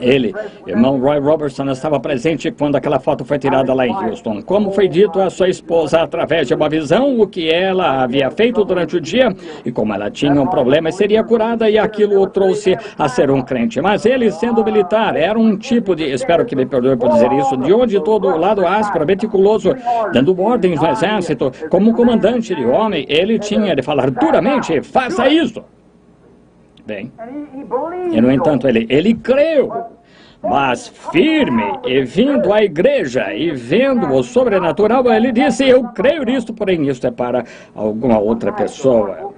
Ele, irmão Roy Robertson, estava presente quando aquela foto foi tirada lá em Houston. Como foi dito à sua esposa através de uma visão, o que ela havia feito durante o dia, e como ela tinha um problema, seria curada, e aquilo o trouxe a ser um crente. Mas ele, sendo militar, era um tipo de, espero que me perdoe por dizer isso, de onde todo o lado áspero, meticuloso, dando ordens no exército, como um comandante de homem, ele tinha de falar duramente, faça isso. Bem, e no entanto ele creu, mas firme, e vindo à igreja e vendo o sobrenatural, ele disse: eu creio nisto, porém isto é para alguma outra pessoa.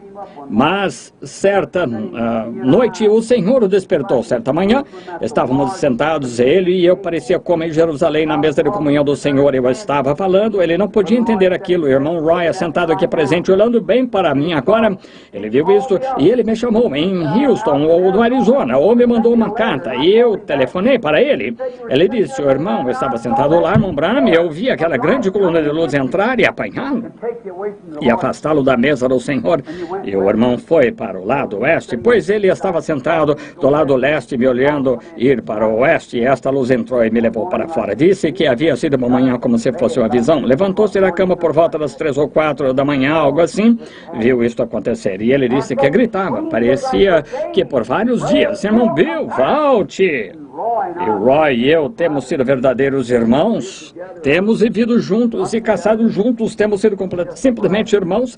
Mas certa noite o Senhor o despertou. Certa manhã estávamos sentados, ele e eu, parecia como em Jerusalém, na mesa de comunhão do Senhor. Eu estava falando, ele não podia entender aquilo. O irmão Roy, sentado aqui presente, olhando bem para mim agora, ele viu isso e ele me chamou em Houston ou no Arizona, ou me mandou uma carta e eu telefonei para ele. Ele disse: o irmão estava sentado lá no Bram e eu vi aquela grande coluna de luz entrar e apanhá-lo e afastá-lo da mesa do Senhor. E o irmão foi para o lado oeste, pois ele estava sentado do lado leste, me olhando ir para o oeste, e esta luz entrou e me levou para fora. Disse que havia sido uma manhã como se fosse uma visão. Levantou-se da cama por volta das 3 ou 4 da manhã, algo assim, viu isto acontecer. E ele disse que gritava, parecia que por vários dias: irmão Bill, volte! E Roy e eu temos sido verdadeiros irmãos, temos vivido juntos e caçado juntos, temos sido simplesmente irmãos.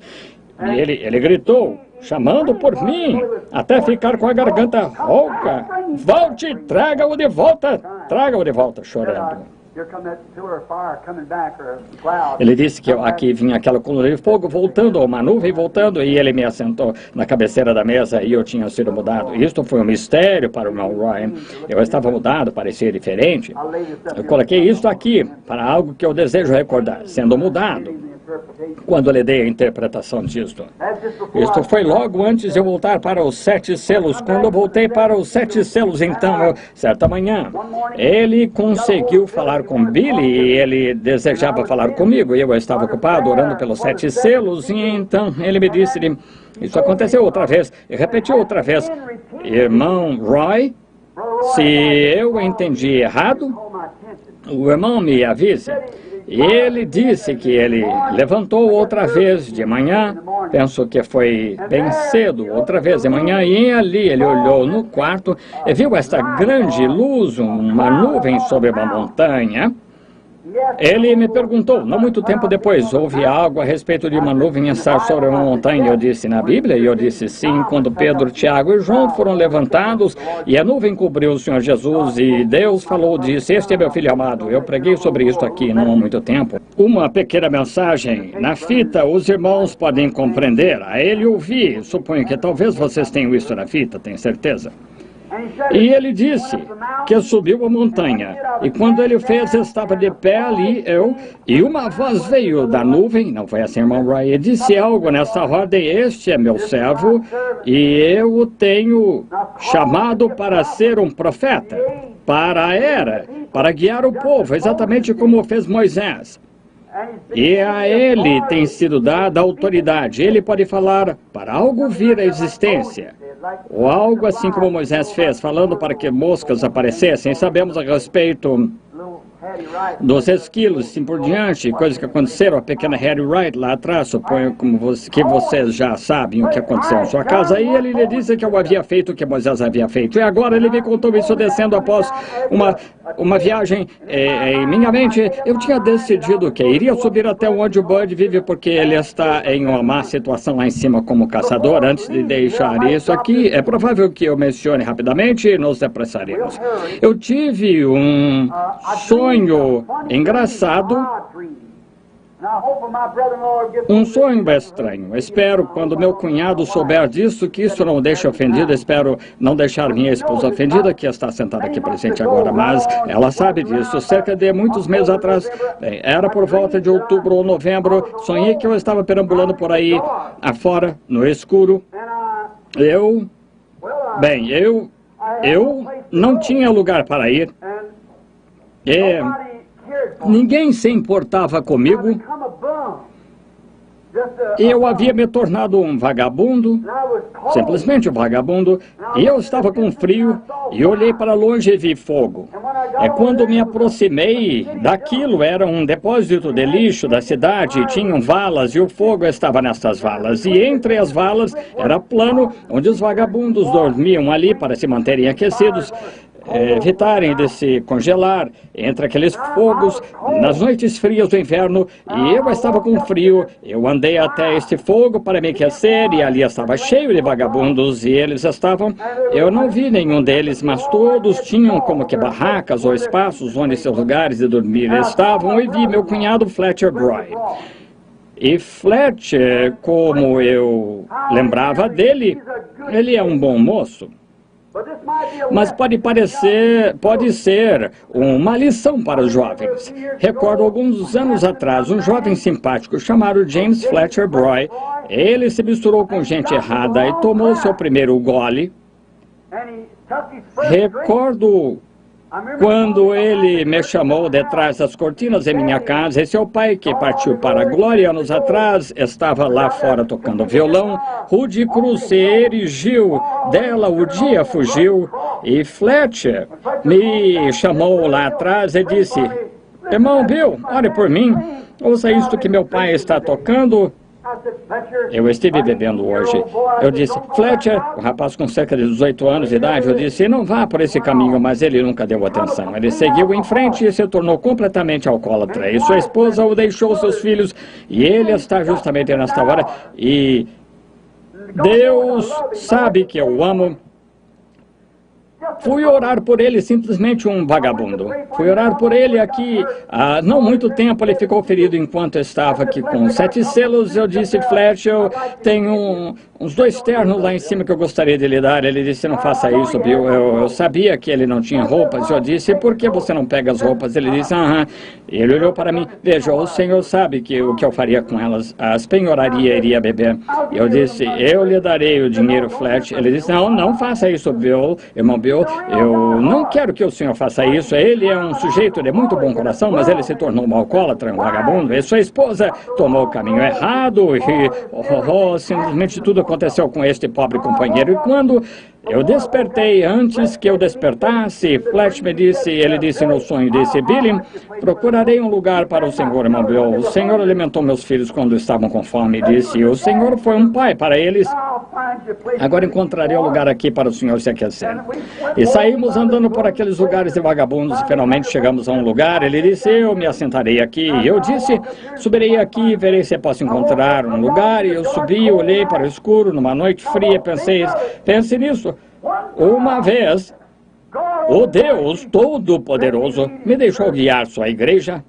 E ele gritou, chamando por mim, até ficar com a garganta rouca: volte, traga-o de volta, chorando. Ele disse que aqui vinha aquela coluna de fogo voltando, uma nuvem voltando, e ele me assentou na cabeceira da mesa e eu tinha sido mudado. Isto foi um mistério para o irmão Ryan. Eu estava mudado, parecia diferente. Eu coloquei isto aqui para algo que eu desejo recordar, sendo mudado. Quando lhe dei a interpretação disto. Isto foi logo antes de eu voltar para os 7 selos. Quando eu voltei para os 7 selos, então, certa manhã, ele conseguiu falar com Billy e ele desejava falar comigo. E eu estava ocupado orando pelos 7 selos. E então ele me disse: isso aconteceu outra vez. E repetiu outra vez: irmão Roy, se eu entendi errado, o irmão me avise. E ele disse que ele levantou outra vez de manhã, penso que foi bem cedo, outra vez de manhã, e ali ele olhou no quarto e viu esta grande luz, uma nuvem sobre uma montanha. Ele me perguntou, não muito tempo depois: houve algo a respeito de uma nuvem estar sobre uma montanha? Eu disse: na Bíblia? E eu disse: sim, quando Pedro, Tiago e João foram levantados e a nuvem cobriu o Senhor Jesus e Deus falou, disse: este é meu filho amado. Eu preguei sobre isso aqui não há muito tempo. Uma pequena mensagem na fita, os irmãos podem compreender. A ele ouvi, suponho que talvez vocês tenham isso na fita, tenho certeza. E ele disse que subiu a montanha, e quando ele fez, estava de pé ali, e uma voz veio da nuvem, não foi assim, irmão Roy, e disse algo nessa ordem: este é meu servo, e eu o tenho chamado para ser um profeta, para a era, para guiar o povo, exatamente como fez Moisés. E a ele tem sido dada a autoridade. Ele pode falar para algo vir à existência, ou algo assim como Moisés fez, falando para que moscas aparecessem. Sabemos a respeito dos esquilos, assim por diante, coisas que aconteceram. A pequena Harry Wright lá atrás, suponho que vocês já sabem o que aconteceu em sua casa. E ele lhe disse que eu havia feito o que Moisés havia feito. E agora ele me contou isso descendo após uma viagem em minha mente. Eu tinha decidido que iria subir até onde o Bud vive, porque ele está em uma má situação lá em cima como caçador. Antes de deixar isso aqui, é provável que eu mencione rapidamente e nos apressaremos. Eu tive um sonho engraçado, um sonho estranho. Espero, quando meu cunhado souber disso, que isso não o deixe ofendido. Espero não deixar minha esposa ofendida, que está sentada aqui presente agora, mas ela sabe disso. Cerca de muitos meses atrás, era por volta de outubro ou novembro, sonhei que eu estava perambulando por aí afora, no escuro. Eu não tinha lugar para ir. Ninguém se importava comigo. Eu havia me tornado um vagabundo, simplesmente um vagabundo, e eu estava com frio, e olhei para longe e vi fogo. Quando me aproximei daquilo, era um depósito de lixo da cidade, tinham valas, e o fogo estava nessas valas, e entre as valas era plano, onde os vagabundos dormiam ali para se manterem aquecidos. evitarem de se congelar entre aqueles fogos nas noites frias do inverno, e eu estava com frio. Eu andei até este fogo para me aquecer, e ali estava cheio de vagabundos, e eles estavam... Eu não vi nenhum deles, mas todos tinham como que barracas ou espaços onde seus lugares de dormir estavam, e vi meu cunhado Fletcher Broy. E Fletcher, como eu lembrava dele, ele é um bom moço. Mas pode ser uma lição para os jovens. Recordo alguns anos atrás, um jovem simpático chamado James Fletcher Broy. Ele se misturou com gente errada e tomou seu primeiro gole. Recordo quando ele me chamou detrás das cortinas em minha casa, e seu pai, que partiu para a glória anos atrás, estava lá fora tocando violão. Rudy Cruz se erigiu dela, o dia fugiu, e Fletcher me chamou lá atrás e disse: irmão Bill, ore por mim, ouça isto que meu pai está tocando. Eu estive bebendo hoje. Eu disse: Fletcher, o rapaz com cerca de 18 anos de idade, eu disse: não vá por esse caminho, mas ele nunca deu atenção. Ele seguiu em frente e se tornou completamente alcoólatra. E sua esposa o deixou, seus filhos, e ele está justamente nesta hora. E Deus sabe que eu o amo. Fui orar por ele, simplesmente um vagabundo. Fui orar por ele aqui. Há não muito tempo ele ficou ferido enquanto estava aqui com 7 selos. Eu disse: Fletcher, eu tenho uns 2 ternos lá em cima que eu gostaria de lhe dar. Ele disse: não faça isso, Bill. Eu sabia que ele não tinha roupas. Eu disse: por que você não pega as roupas? Ele disse: aham. Ele olhou para mim: veja, o senhor sabe que o que eu faria com elas? As penhoraria, iria beber. Eu disse: eu lhe darei o dinheiro, Fletcher. Ele disse: não, não faça isso, Bill, irmão Bill. Eu não quero que o senhor faça isso. Ele é um sujeito de muito bom coração, mas ele se tornou um alcoólatra, um vagabundo. E sua esposa tomou o caminho errado e simplesmente tudo aconteceu com este pobre companheiro. E quando eu despertei, antes que eu despertasse, Fletcher me disse, ele disse no sonho, disse: Billy, procurarei um lugar para o senhor, irmão Bill. O senhor alimentou meus filhos quando estavam com fome, disse. O senhor foi um pai para eles. Agora encontrarei um lugar aqui para o senhor se aquecer. E saímos andando por aqueles lugares de vagabundos e finalmente chegamos a um lugar. Ele disse: eu me assentarei aqui. Eu disse: subirei aqui e verei se posso encontrar um lugar. E eu subi, olhei para o escuro, numa noite fria, pense nisso. Uma vez, o Deus Todo-Poderoso me deixou guiar sua igreja.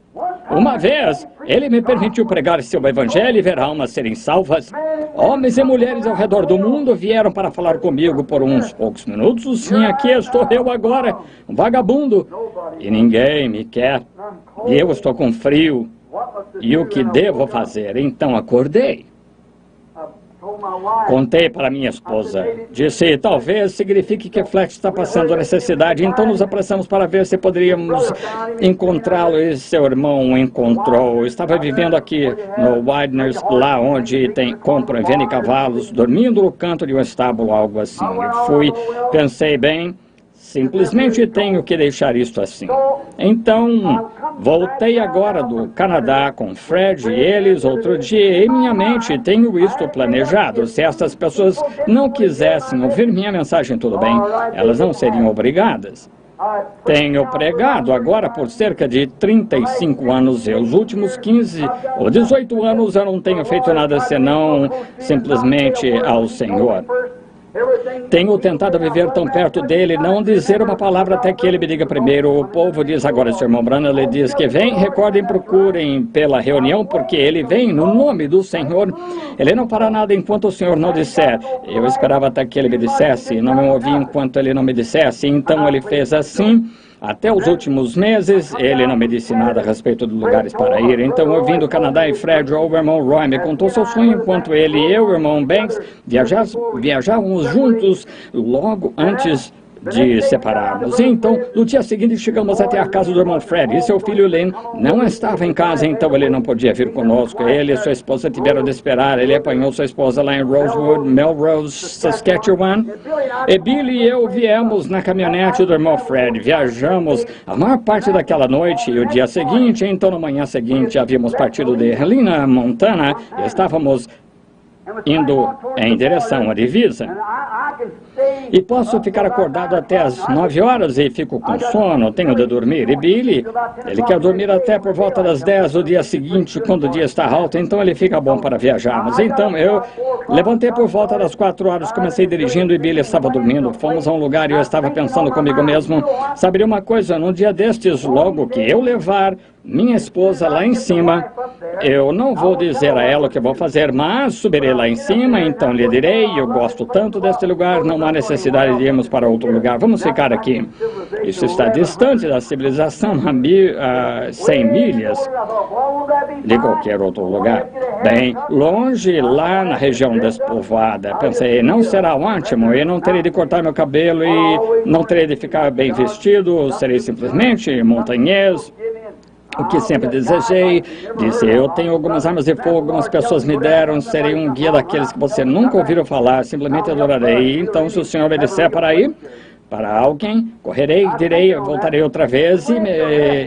Uma vez, ele me permitiu pregar seu evangelho e ver almas serem salvas. Homens e mulheres ao redor do mundo vieram para falar comigo por uns poucos minutos. Sim, aqui estou eu agora, um vagabundo, e ninguém me quer. E eu estou com frio. E o que devo fazer? Então acordei. Contei para minha esposa. Disse: talvez signifique que Fletcher está passando necessidade, então nos apressamos para ver se poderíamos encontrá-lo. E seu irmão o encontrou. Estava vivendo aqui no Widener's, lá onde compram e vendem cavalos, dormindo no canto de um estábulo, algo assim. Pensei, bem, simplesmente tenho que deixar isto assim. Então, voltei agora do Canadá com Fred e eles outro dia. Em minha mente tenho isto planejado. Se estas pessoas não quisessem ouvir minha mensagem, tudo bem, elas não seriam obrigadas. Tenho pregado agora por cerca de 35 anos. E os últimos 15 ou 18 anos eu não tenho feito nada senão simplesmente ao Senhor. Tenho tentado viver tão perto dele, não dizer uma palavra até que ele me diga primeiro. O povo diz agora, seu irmão Branham, ele diz que vem, recordem, procurem pela reunião, porque ele vem no nome do Senhor. Ele não fará nada enquanto o Senhor não disser. Eu esperava até que ele me dissesse, não me ouvi enquanto ele não me dissesse, então ele fez assim. Até os últimos meses, ele não me disse nada a respeito de lugares para ir. Então, eu vim do Canadá e Fred, o irmão Roy, me contou seu sonho enquanto ele e eu, o irmão Banks, viajávamos juntos logo antes de separarmos. Então, no dia seguinte, chegamos até a casa do irmão Fred e seu filho Lynn não estava em casa, então ele não podia vir conosco. Ele e sua esposa tiveram de esperar. Ele apanhou sua esposa lá em Rosewood, Melrose, Saskatchewan. E Billy e eu viemos na caminhonete do irmão Fred. Viajamos a maior parte daquela noite e o dia seguinte. Então, na manhã seguinte, havíamos partido de Helena, Montana, e estávamos indo em direção à divisa. E posso ficar acordado até as 9 horas e fico com sono, tenho de dormir. E Billy, ele quer dormir até por volta das 10 do dia seguinte, quando o dia está alto, então ele fica bom para viajarmos. Então eu levantei por volta das 4 horas, comecei dirigindo e Billy estava dormindo. Fomos a um lugar e eu estava pensando comigo mesmo, saberia uma coisa, num dia destes, logo que eu levar minha esposa lá em cima, eu não vou dizer a ela o que vou fazer, mas subirei lá em cima, então lhe direi, eu gosto tanto deste lugar, não há necessidade de irmos para outro lugar, vamos ficar aqui. Isso está distante da civilização a 100 milhas de qualquer outro lugar. Bem, longe, lá na região despovoada. Pensei, não será ótimo, eu não terei de cortar meu cabelo e não terei de ficar bem vestido, serei simplesmente montanhês. O que sempre desejei, disse, eu tenho algumas armas de fogo, algumas pessoas me deram, serei um guia daqueles que você nunca ouviu falar, simplesmente adorarei. Então, se o senhor me disser para ir para alguém, correrei, direi, voltarei outra vez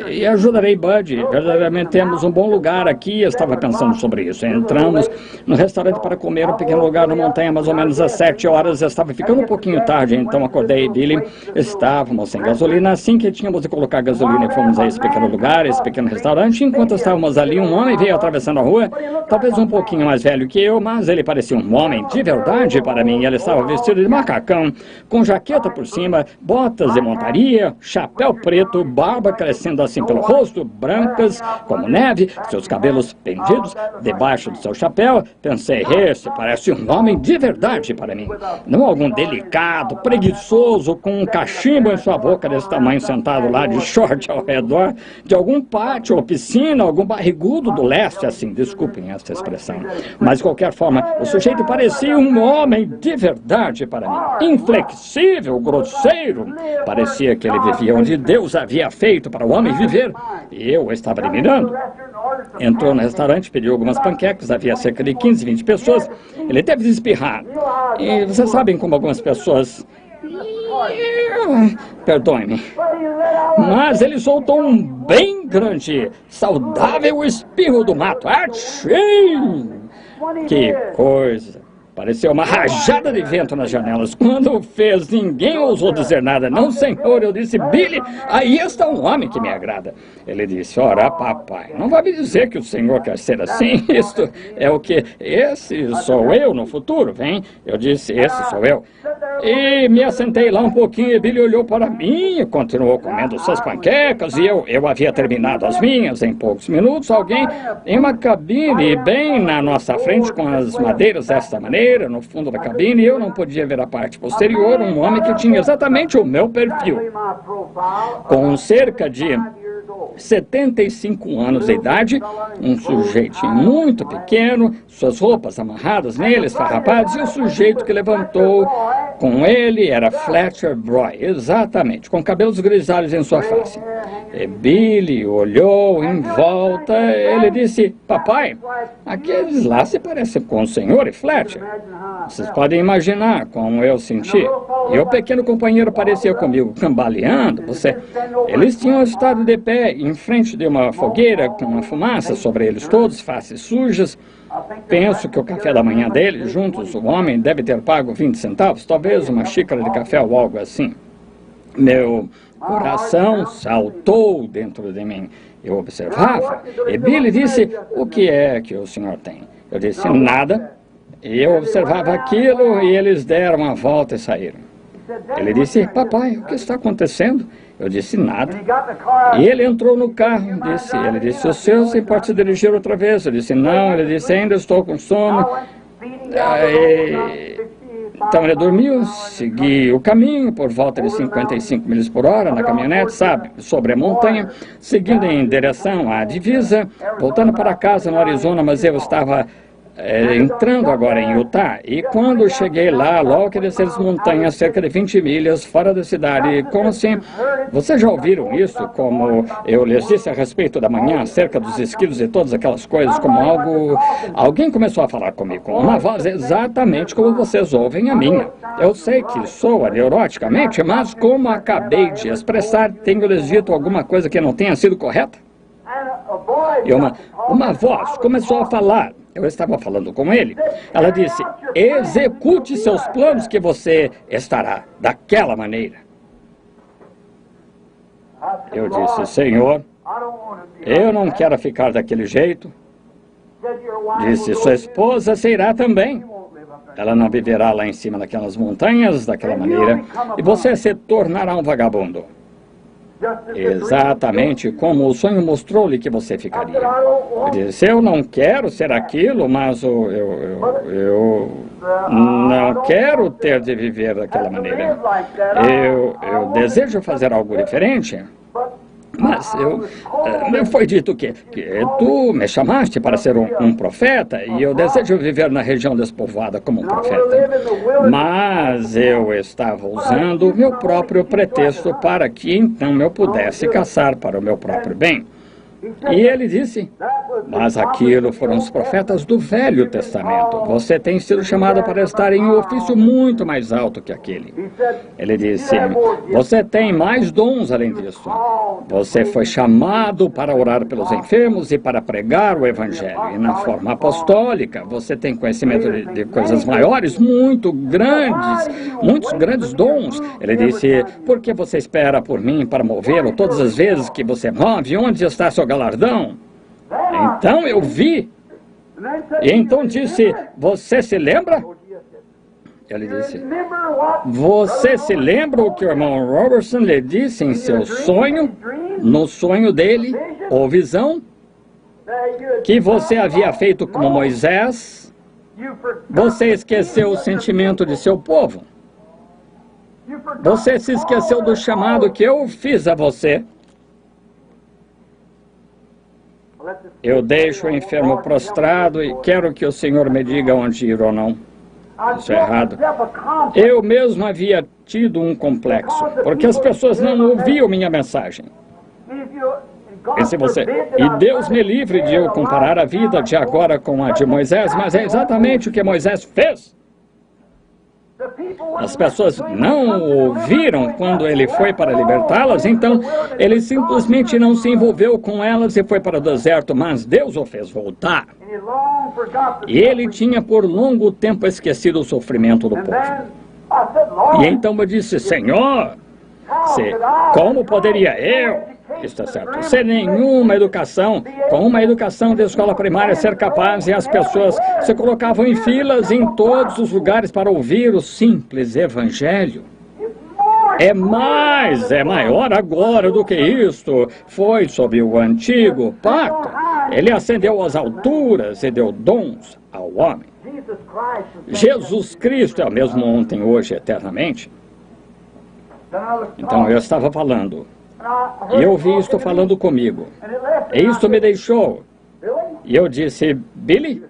e ajudarei Bud. Verdadeiramente temos um bom lugar aqui, eu estava pensando sobre isso. Entramos no restaurante para comer, um pequeno lugar na montanha, mais ou menos às 7 horas, estava ficando um pouquinho tarde, então acordei Billy, estávamos sem gasolina, assim que tínhamos de colocar gasolina e fomos a esse pequeno lugar, esse pequeno restaurante. Enquanto estávamos ali, um homem veio atravessando a rua, talvez um pouquinho mais velho que eu, mas ele parecia um homem de verdade para mim. Ele estava vestido de macacão, com jaqueta por cima, botas de montaria, chapéu preto, barba crescendo assim pelo rosto, brancas como neve, seus cabelos pendidos debaixo do seu chapéu. Pensei, esse parece um homem de verdade para mim. Não algum delicado, preguiçoso, com um cachimbo em sua boca desse tamanho, sentado lá de short ao redor de algum pátio ou piscina, algum barrigudo do leste, assim, desculpem essa expressão. Mas, de qualquer forma, o sujeito parecia um homem de verdade para mim. Inflexível, grosseiro, parecia que ele vivia onde Deus havia feito para o homem viver. E eu estava eliminando. Entrou no restaurante, pediu algumas panquecas, havia cerca de 15, 20 pessoas. Ele teve de espirrar. E vocês sabem como algumas pessoas... Perdoe-me. Mas ele soltou um bem grande, saudável espirro do mato. Achei! Que coisa! Pareceu uma rajada de vento nas janelas. Quando fez, ninguém ousou dizer nada. Não, senhor, eu disse, Billy, aí está um homem que me agrada. Ele disse, ora, papai, não vai me dizer que o senhor quer ser assim? Isto é o que? Esse sou eu no futuro, vem? Eu disse, esse sou eu. E me assentei lá um pouquinho e Billy olhou para mim e continuou comendo suas panquecas e eu havia terminado as minhas em poucos minutos. Alguém em uma cabine bem na nossa frente com as madeiras desta maneira, no fundo da cabine, eu não podia ver a parte posterior, um homem que tinha exatamente o meu perfil, com cerca de 75 anos de idade, um sujeitinho muito pequeno, suas roupas amarradas nele, esfarrapadas, e o sujeito que levantou com ele era Fletcher Broy, exatamente, com cabelos grisalhos em sua face. E Billy olhou em volta, ele disse, papai, aqueles lá se parecem com o senhor e Fletcher. Vocês podem imaginar como eu senti. E o pequeno companheiro parecia comigo, cambaleando. Eles tinham estado de pé em frente de uma fogueira com uma fumaça sobre eles todos, faces sujas. Penso que o café da manhã deles, juntos, o homem deve ter pago 20 centavos, talvez uma xícara de café ou algo assim. Meu coração saltou dentro de mim. Eu observava. E Billy disse, o que é que o senhor tem? Eu disse, nada. E eu observava aquilo e eles deram a volta e saíram. Ele disse, papai, o que está acontecendo? Eu disse, nada. E ele entrou no carro, ele disse, o senhor se pode se dirigir outra vez? Eu disse, não. Ele disse, ainda estou com sono. Então ele dormiu, segui o caminho por volta de 55 milhas por hora na caminhonete, sabe, sobre a montanha, seguindo em direção à divisa, voltando para casa no Arizona, mas eu estava entrando agora em Utah, e quando cheguei lá, logo que descer as montanhas, cerca de 20 milhas fora da cidade, como assim, vocês já ouviram isso, como eu lhes disse a respeito da manhã, acerca dos esquilos e todas aquelas coisas, como alguém começou a falar comigo, com uma voz exatamente como vocês ouvem a minha. Eu sei que soa neuroticamente, mas como acabei de expressar, tenho-lhes dito alguma coisa que não tenha sido correta? E uma voz começou a falar. Eu estava falando com ele. Ela disse, execute seus planos que você estará daquela maneira. Eu disse, Senhor, eu não quero ficar daquele jeito. Disse, sua esposa se irá também. Ela não viverá lá em cima daquelas montanhas, daquela maneira, e você se tornará um vagabundo. Exatamente como o sonho mostrou-lhe que você ficaria. Ele disse, eu não quero ser aquilo, mas eu não quero ter de viver daquela maneira. Eu desejo fazer algo diferente. Mas me foi dito que tu me chamaste para ser um profeta e eu desejo viver na região despovoada como um profeta. Mas eu estava usando o meu próprio pretexto para que então eu pudesse caçar para o meu próprio bem. E ele disse, mas aquilo foram os profetas do Velho Testamento. Você tem sido chamado para estar em um ofício muito mais alto que aquele. Ele disse, você tem mais dons além disso. Você foi chamado para orar pelos enfermos e para pregar o Evangelho. E na forma apostólica, você tem conhecimento de coisas maiores, muitos grandes dons. Ele disse, por que você espera por mim para movê-lo todas as vezes que você move? Onde está seu galardão? Então eu vi. E então disse, você se lembra? Ele disse, você se lembra o que o irmão Robertson lhe disse em seu sonho, no sonho dele, ou visão, que você havia feito como Moisés? Você esqueceu o sentimento de seu povo. Você se esqueceu do chamado que eu fiz a você. Eu deixo o enfermo prostrado e quero que o Senhor me diga onde ir ou não. Isso é errado. Eu mesmo havia tido um complexo, porque as pessoas não ouviam minha mensagem. E Deus me livre de eu comparar a vida de agora com a de Moisés, mas é exatamente o que Moisés fez. As pessoas não ouviram quando ele foi para libertá-las, então ele simplesmente não se envolveu com elas e foi para o deserto, mas Deus o fez voltar. E ele tinha por longo tempo esquecido o sofrimento do povo. E então eu disse, Senhor, como poderia eu, está certo, sem nenhuma educação, com uma educação de escola primária, ser capaz, e as pessoas se colocavam em filas em todos os lugares para ouvir o simples evangelho. É maior agora do que isto. Foi sob o antigo pacto. Ele ascendeu às alturas e deu dons ao homem. Jesus Cristo é o mesmo ontem, hoje, eternamente. Então eu estava falando. E eu ouvi isto falando comigo. E isto me deixou. E eu disse, Billy?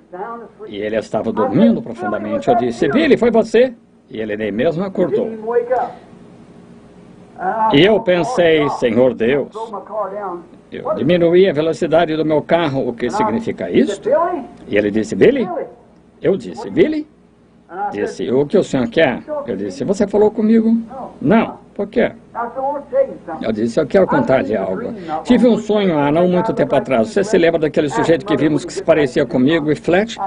E ele estava dormindo profundamente. Eu disse, Billy, foi você? E ele nem mesmo acordou. E eu pensei, Senhor Deus, eu diminuí a velocidade do meu carro. O que significa isto? E ele disse, Billy? Eu disse, Billy? Disse, o que o senhor quer? Eu disse, você falou comigo? Não. Por quê? Eu disse, eu quero contar-lhe algo. Tive um sonho há não muito tempo atrás. Você se lembra daquele sujeito que vimos que se parecia comigo e Fletch?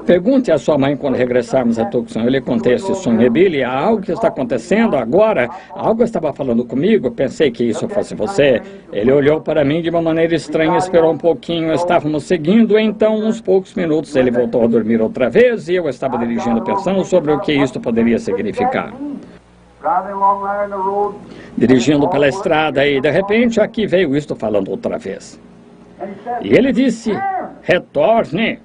Pergunte à sua mãe quando regressarmos a Tucson. Eu lhe contei esse sonho. E Billy, há algo que está acontecendo agora? Algo estava falando comigo. Pensei que isso fosse você. Ele olhou para mim de uma maneira estranha, esperou um pouquinho. Estávamos seguindo. Então, uns poucos minutos, ele voltou a dormir outra vez e eu estava dirigindo pensando sobre o que isto poderia significar. Dirigindo pela estrada e de repente aqui veio isto falando outra vez. E ele disse, retorne.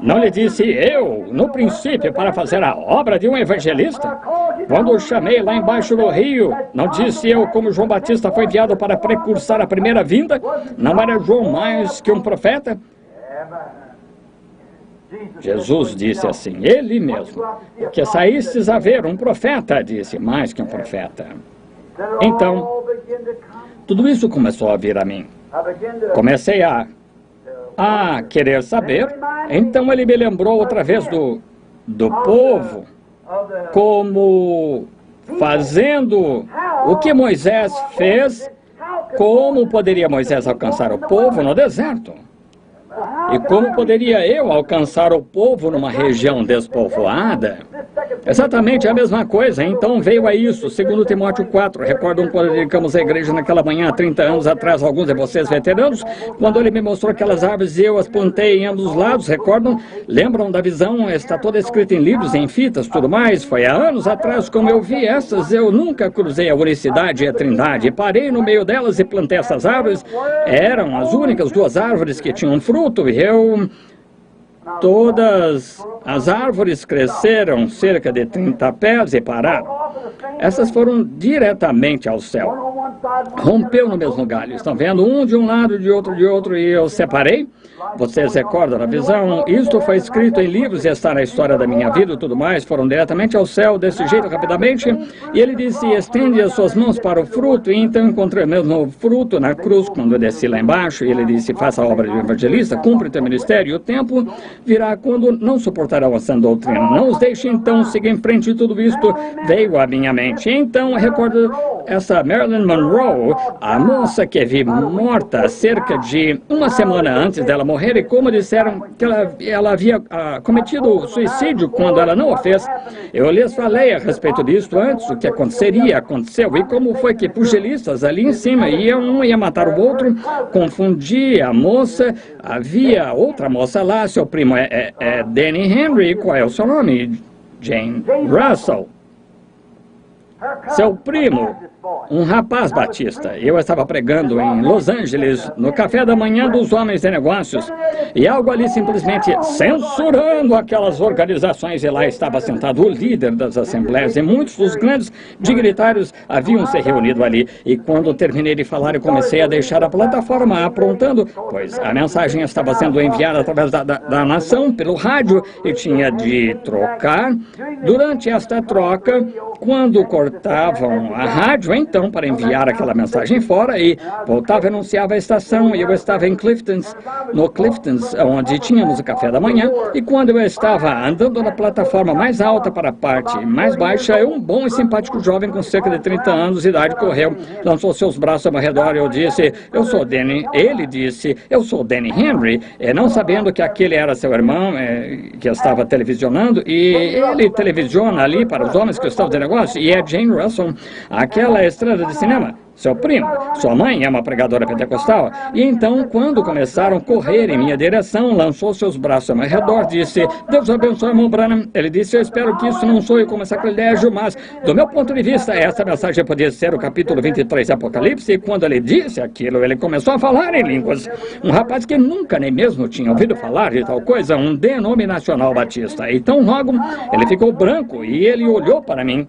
Não lhe disse eu, no princípio, para fazer a obra de um evangelista? Quando o chamei lá embaixo do rio, não disse eu como João Batista foi enviado para precursar a primeira vinda? Não era João mais que um profeta? Jesus disse assim, ele mesmo, que saístes a ver um profeta, disse, mais que um profeta. Então, tudo isso começou a vir a mim. Comecei a querer saber. Então ele me lembrou outra vez do povo, como fazendo o que Moisés fez. Como poderia Moisés alcançar o povo no deserto? E como poderia eu alcançar o povo numa região despovoada? Exatamente a mesma coisa. Então veio a isso. Segundo Timóteo 4. Recordam quando dedicamos a igreja naquela manhã há 30 anos atrás, alguns de vocês veteranos, quando ele me mostrou aquelas árvores e eu as plantei em ambos os lados, recordam? Lembram da visão? Está toda escrita em livros, em fitas, tudo mais. Foi há anos atrás como eu vi essas. Eu nunca cruzei a unicidade e a trindade. Parei no meio delas e plantei essas árvores. Eram as únicas duas árvores que tinham fruto e todas as árvores cresceram cerca de 30 pés e pararam. Essas foram diretamente ao céu. Rompeu no mesmo galho. Estão vendo? Um de um lado, de outro, e eu separei. Vocês recordam da visão? Isto foi escrito em livros e está na história da minha vida e tudo mais. Foram diretamente ao céu, desse jeito, rapidamente. E ele disse, estende as suas mãos para o fruto. E então encontrei o mesmo fruto na cruz, quando eu desci lá embaixo. E ele disse, faça a obra de evangelista, cumpre o teu ministério. E o tempo virá quando não suportarão a sã doutrina. Não os deixe, então, seguir em frente. E tudo isto veio à minha mente. Então, eu recordo essa Marilyn Monroe, a moça que vi morta cerca de uma semana antes dela morrer, e como disseram que ela havia cometido suicídio quando ela não o fez. Eu lhes falei a respeito disso antes, o que aconteceria, aconteceu, e como foi que pugilistas ali em cima iam, um ia matar o outro, confundia a moça, havia outra moça lá, seu primo é Danny Henry, qual é o seu nome? Jane Russell. Seu primo, um rapaz batista. Eu estava pregando em Los Angeles, no café da manhã dos homens de negócios, e algo ali simplesmente censurando aquelas organizações, e lá estava sentado o líder das assembleias, e muitos dos grandes dignitários haviam se reunido ali, e quando terminei de falar, eu comecei a deixar a plataforma aprontando, pois a mensagem estava sendo enviada através da nação, pelo rádio, e tinha de trocar. Durante esta troca, quando cortavam a rádio, então, para enviar aquela mensagem fora, e voltava e anunciava a estação, e eu estava em Cliftons, no Cliftons, onde tínhamos o café da manhã, e quando eu estava andando na plataforma mais alta para a parte mais baixa, um bom e simpático jovem com cerca de 30 anos de idade correu, lançou seus braços ao meu redor, e eu disse, eu sou Danny, ele disse, eu sou Danny Henry, não sabendo que aquele era seu irmão, que estava televisionando, e ele televisiona ali para os homens que estão de negócio, e é Jane Russell, aquela estrela de cinema, seu primo. Sua mãe é uma pregadora pentecostal. E então, quando começaram a correr em minha direção, lançou seus braços ao meu redor, disse, Deus abençoe, irmão Branham. Ele disse, eu espero que isso não soe como sacrilégio, mas, do meu ponto de vista, essa mensagem podia ser o capítulo 23 de Apocalipse, e quando ele disse aquilo, ele começou a falar em línguas. Um rapaz que nunca nem mesmo tinha ouvido falar de tal coisa, um denominacional batista. Então, logo, ele ficou branco, e ele olhou para mim.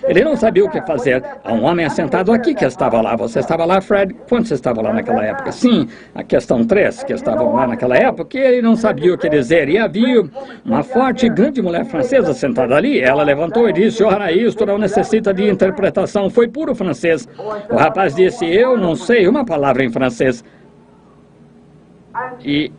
Ele não sabia o que fazer. Há um homem assentado aqui que estava lá. Você estava lá, Fred? Quando você estava lá naquela época? Sim, a questão 3, que estavam lá naquela época, e ele não sabia o que dizer. E havia uma forte e grande mulher francesa sentada ali. Ela levantou e disse, ora, isto não necessita de interpretação. Foi puro francês. O rapaz disse, eu não sei uma palavra em francês. E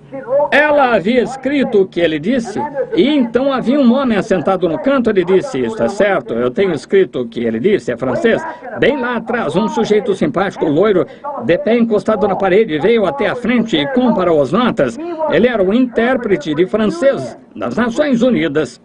ela havia escrito o que ele disse, e então havia um homem assentado no canto. Ele disse, isto é certo, eu tenho escrito o que ele disse, é francês. Bem lá atrás, um sujeito simpático, loiro, de pé encostado na parede, veio até a frente e comparou as notas. Ele era o intérprete de francês das Nações Unidas.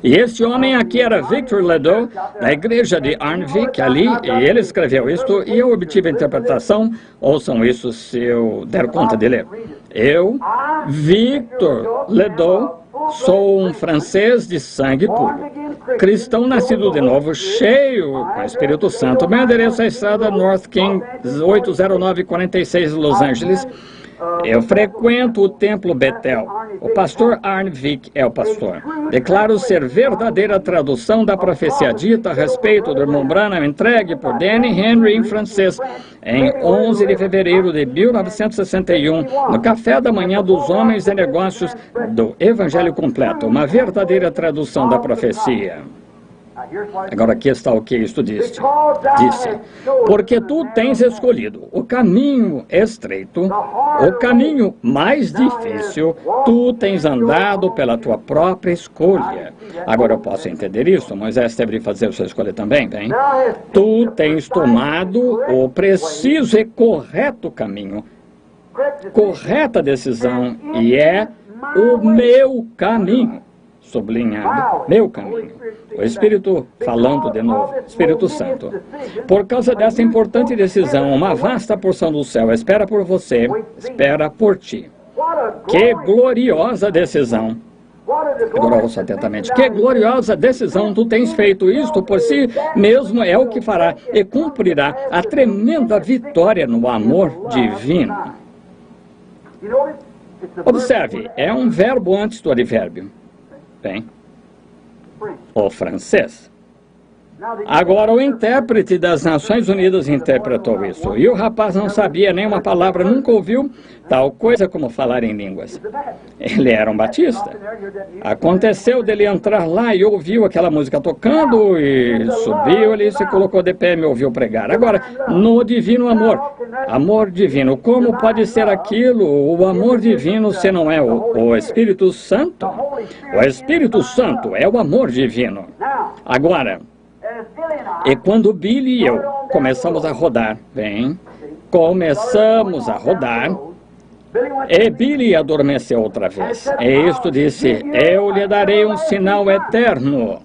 E este homem aqui era Victor Ledoux, da igreja de Arnvik, ali, e ele escreveu isto, e eu obtive a interpretação. Ouçam isso se eu der conta de ler. Eu, Victor Ledoux, sou um francês de sangue puro, cristão nascido de novo, cheio com o Espírito Santo. Meu endereço é a estrada North King, 80946, Los Angeles. Eu frequento o templo Betel. O pastor Arnvik é o pastor. Declaro ser verdadeira tradução da profecia dita a respeito do irmão Branham, entregue por Danny Henry em francês, em 11 de fevereiro de 1961, no café da manhã dos homens de negócios do Evangelho Completo. Uma verdadeira tradução da profecia. Agora aqui está o que isto disse. Porque tu tens escolhido o caminho estreito, o caminho mais difícil, tu tens andado pela tua própria escolha. Agora eu posso entender isso, Moisés teve de fazer sua escolha também, bem? Tu tens tomado o preciso e correto caminho, correta decisão, e é o meu caminho. Sublinhado, meu caminho. O Espírito falando de novo, Espírito Santo. Por causa dessa importante decisão, uma vasta porção do céu espera por você, espera por ti. Que gloriosa decisão. Agora ouça atentamente. Que gloriosa decisão, tu tens feito isto por si mesmo, é o que fará e cumprirá a tremenda vitória no amor divino. Observe, é um verbo antes do advérbio. Bem, o francês. Agora o intérprete das Nações Unidas interpretou isso. E o rapaz não sabia nenhuma palavra, nunca ouviu tal coisa como falar em línguas. Ele era um batista. Aconteceu dele entrar lá e ouviu aquela música tocando e subiu, ele se colocou de pé e me ouviu pregar. Agora, no divino amor, amor divino, como pode ser aquilo, o amor divino, se não é o Espírito Santo? O Espírito Santo é o amor divino. Agora, e quando Billy e eu começamos a rodar, bem, começamos a rodar, e Billy adormeceu outra vez. E isto disse, eu lhe darei um sinal eterno.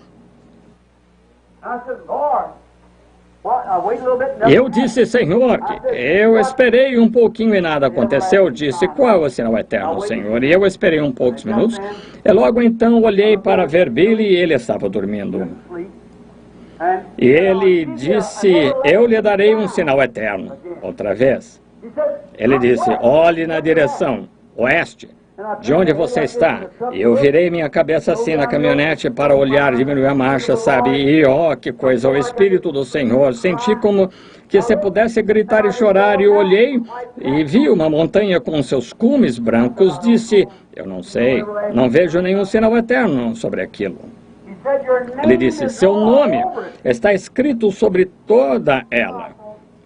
Eu disse, Senhor, eu esperei um pouquinho e nada aconteceu. Disse, qual é o sinal eterno, Senhor? E eu esperei um poucos minutos, e logo então olhei para ver Billy e ele estava dormindo. E ele disse, eu lhe darei um sinal eterno. Outra vez. Ele disse, olhe na direção oeste, de onde você está. E eu virei minha cabeça assim na caminhonete para olhar, diminuir a marcha, sabe? E ó, que coisa, o Espírito do Senhor. Senti como que se pudesse gritar e chorar. E olhei e vi uma montanha com seus cumes brancos. Disse, eu não sei, não vejo nenhum sinal eterno sobre aquilo. Ele disse, seu nome está escrito sobre toda ela.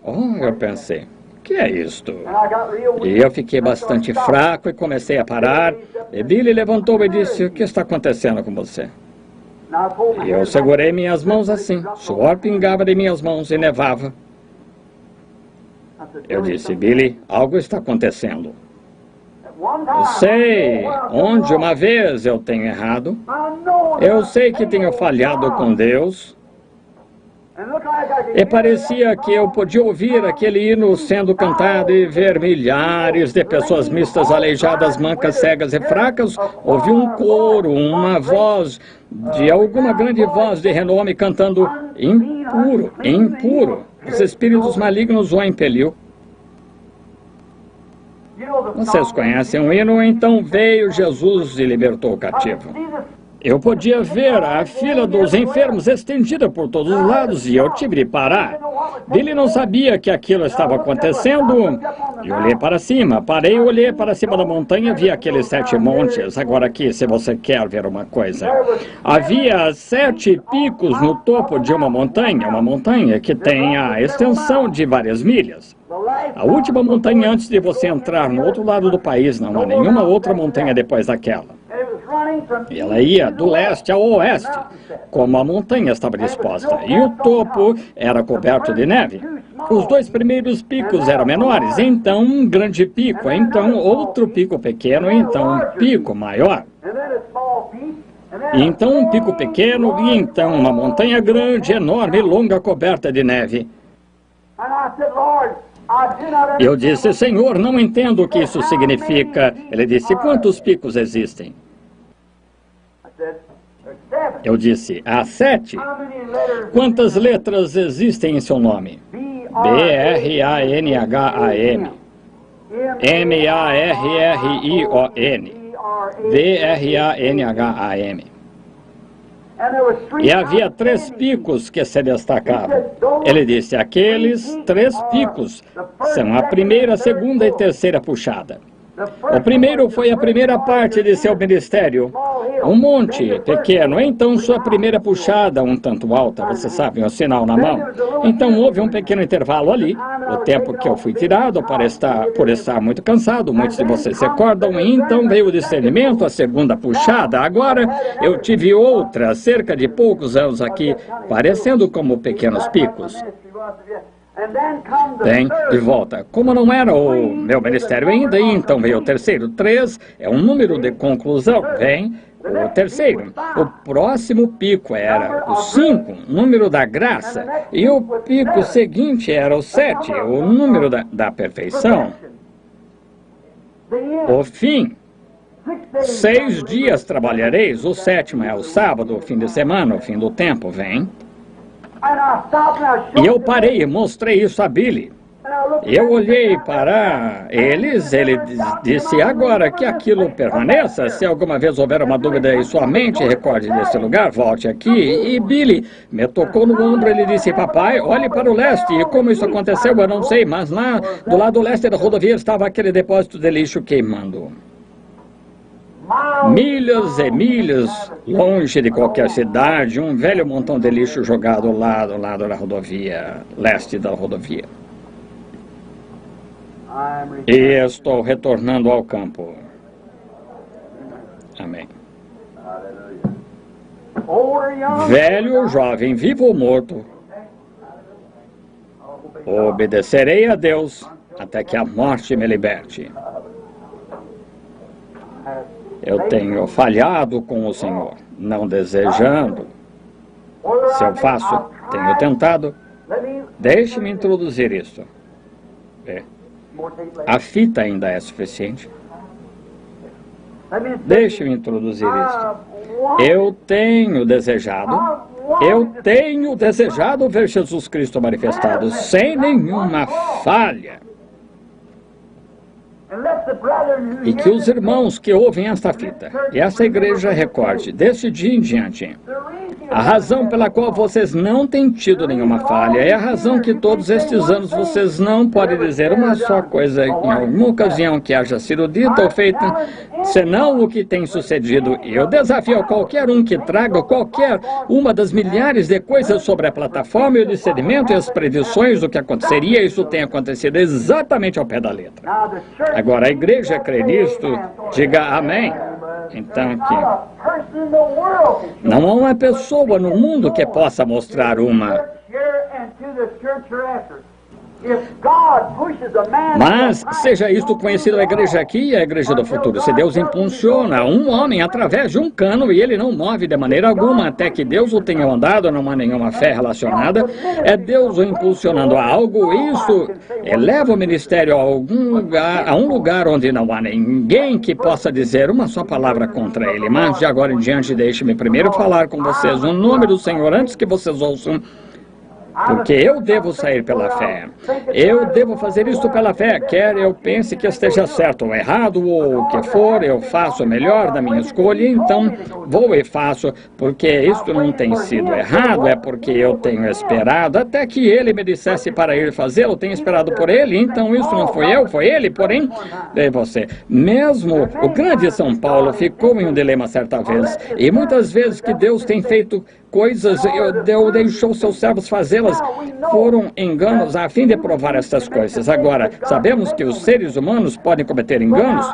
Oh, eu pensei, o que é isto? E eu fiquei bastante fraco e comecei a parar. E Billy levantou e disse, o que está acontecendo com você? E eu segurei minhas mãos assim, suor pingava de minhas mãos e nevava. Eu disse, Billy, algo está acontecendo. Eu sei onde uma vez eu tenho errado. Eu sei que tenho falhado com Deus. E parecia que eu podia ouvir aquele hino sendo cantado e ver milhares de pessoas mistas, aleijadas, mancas, cegas e fracas. Ouvi um coro, uma voz de alguma grande voz de renome cantando impuro, impuro. Os espíritos malignos o impeliu. Vocês conhecem o hino? Então veio Jesus e libertou o cativo. Eu podia ver a fila dos enfermos estendida por todos os lados e eu tive de parar. Billy não sabia que aquilo estava acontecendo. E olhei para cima, parei e olhei para cima da montanha, vi aqueles 7 montes. Agora aqui, se você quer ver uma coisa. Havia 7 picos no topo de uma montanha que tem a extensão de várias milhas. A última montanha antes de você entrar no outro lado do país, não há nenhuma outra montanha depois daquela. E ela ia do leste ao oeste, como a montanha estava disposta, e o topo era coberto de neve. Os 2 primeiros picos eram menores, então um grande pico, então outro pico pequeno, então um pico maior. E então um pico pequeno, e então uma montanha grande, enorme, longa, coberta de neve. Eu disse, Senhor, não entendo o que isso significa. Ele disse, quantos picos existem? Eu disse, há 7. Quantas letras existem em seu nome? B-R-A-N-H-A-M, M-A-R-R-I-O-N, B-R-A-N-H-A-M. E havia 3 picos que se destacavam. Ele disse, aqueles 3 picos são a primeira, segunda e terceira puxada. O primeiro foi a primeira parte de seu ministério. um monte pequeno. Então sua primeira puxada um tanto alta, você sabe, um sinal na mão. Então houve um pequeno intervalo ali, o tempo que eu fui tirado por estar muito cansado, muitos de vocês se recordam, e então veio o discernimento, a segunda puxada. Agora eu tive outra, cerca de poucos anos aqui, parecendo como pequenos picos. Bem, de volta. Como não era o meu ministério ainda, então veio o terceiro. 3 é um número de conclusão. Vem o terceiro. O próximo pico era o 5, número da graça. E o pico seguinte era o 7, o número da perfeição. O fim. 6 dias trabalhareis, o 7º é o sábado, o fim de semana, o fim do tempo, vem. E eu parei e mostrei isso a Billy. Eu olhei para eles, ele disse, agora que aquilo permaneça, se alguma vez houver uma dúvida em sua mente, recorde desse lugar, volte aqui. E Billy me tocou no ombro, ele disse, papai, olhe para o leste. E como isso aconteceu, eu não sei, mas lá do lado leste da rodovia estava aquele depósito de lixo queimando. Milhas e milhas longe de qualquer cidade, um velho montão de lixo jogado lá do lado da rodovia, leste da rodovia. E estou retornando ao campo. Amém. Velho, jovem, vivo ou morto, obedecerei a Deus até que a morte me liberte. Eu tenho falhado com o Senhor, não desejando. Se eu faço, tenho tentado. Deixe-me introduzir isso. A fita ainda é suficiente. Deixe-me introduzir isso. Eu tenho desejado ver Jesus Cristo manifestado sem nenhuma falha. E que os irmãos que ouvem esta fita, e essa igreja recorde, desse dia em diante, a razão pela qual vocês não têm tido nenhuma falha, é a razão que todos estes anos vocês não podem dizer uma só coisa em alguma ocasião que haja sido dita ou feita, senão o que tem sucedido. E eu desafio a qualquer um que traga qualquer uma das milhares de coisas sobre a plataforma e o discernimento e as predições do que aconteceria, isso tem acontecido exatamente ao pé da letra. Agora, a igreja crê nisto, diga amém. Então, aqui, não há uma pessoa no mundo que possa mostrar uma. Mas seja isto conhecido a igreja aqui e a igreja do futuro. Se Deus impulsiona um homem através de um cano e ele não move de maneira alguma até que Deus o tenha mandado, não há nenhuma fé relacionada, é Deus o impulsionando a algo, isso eleva o ministério a um lugar onde não há ninguém que possa dizer uma só palavra contra ele. Mas de agora em diante, deixe-me primeiro falar com vocês o nome do Senhor antes que vocês ouçam. Porque eu devo sair pela fé. Eu devo fazer isto pela fé. Quer eu pense que esteja certo ou errado, ou o que for, eu faço o melhor da minha escolha, então vou e faço, porque isto não tem sido errado, é porque eu tenho esperado, até que ele me dissesse para ir fazê-lo, tenho esperado por ele, então isso não foi eu, foi ele, porém, é você. Mesmo o grande São Paulo ficou em um dilema certa vez, e muitas vezes que Deus tem feito coisas, Deus deixou seus servos fazê-las, foram enganos a fim de provar estas coisas. Agora, sabemos que os seres humanos podem cometer enganos,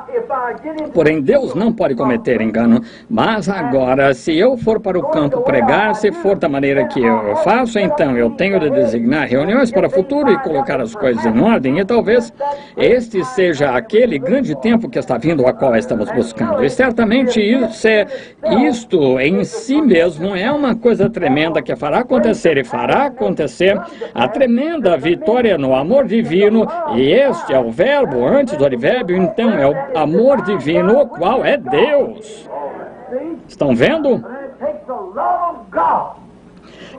porém Deus não pode cometer engano. Mas agora, se eu for para o campo pregar, se for da maneira que eu faço, então eu tenho de designar reuniões para o futuro e colocar as coisas em ordem, e talvez este seja aquele grande tempo que está vindo, a qual estamos buscando. E certamente isto em si mesmo é uma coisa tremenda que fará acontecer e fará acontecer a tremenda vitória no amor divino, e este é o verbo antes do advérbio, então é o amor divino, o qual é Deus. Estão vendo?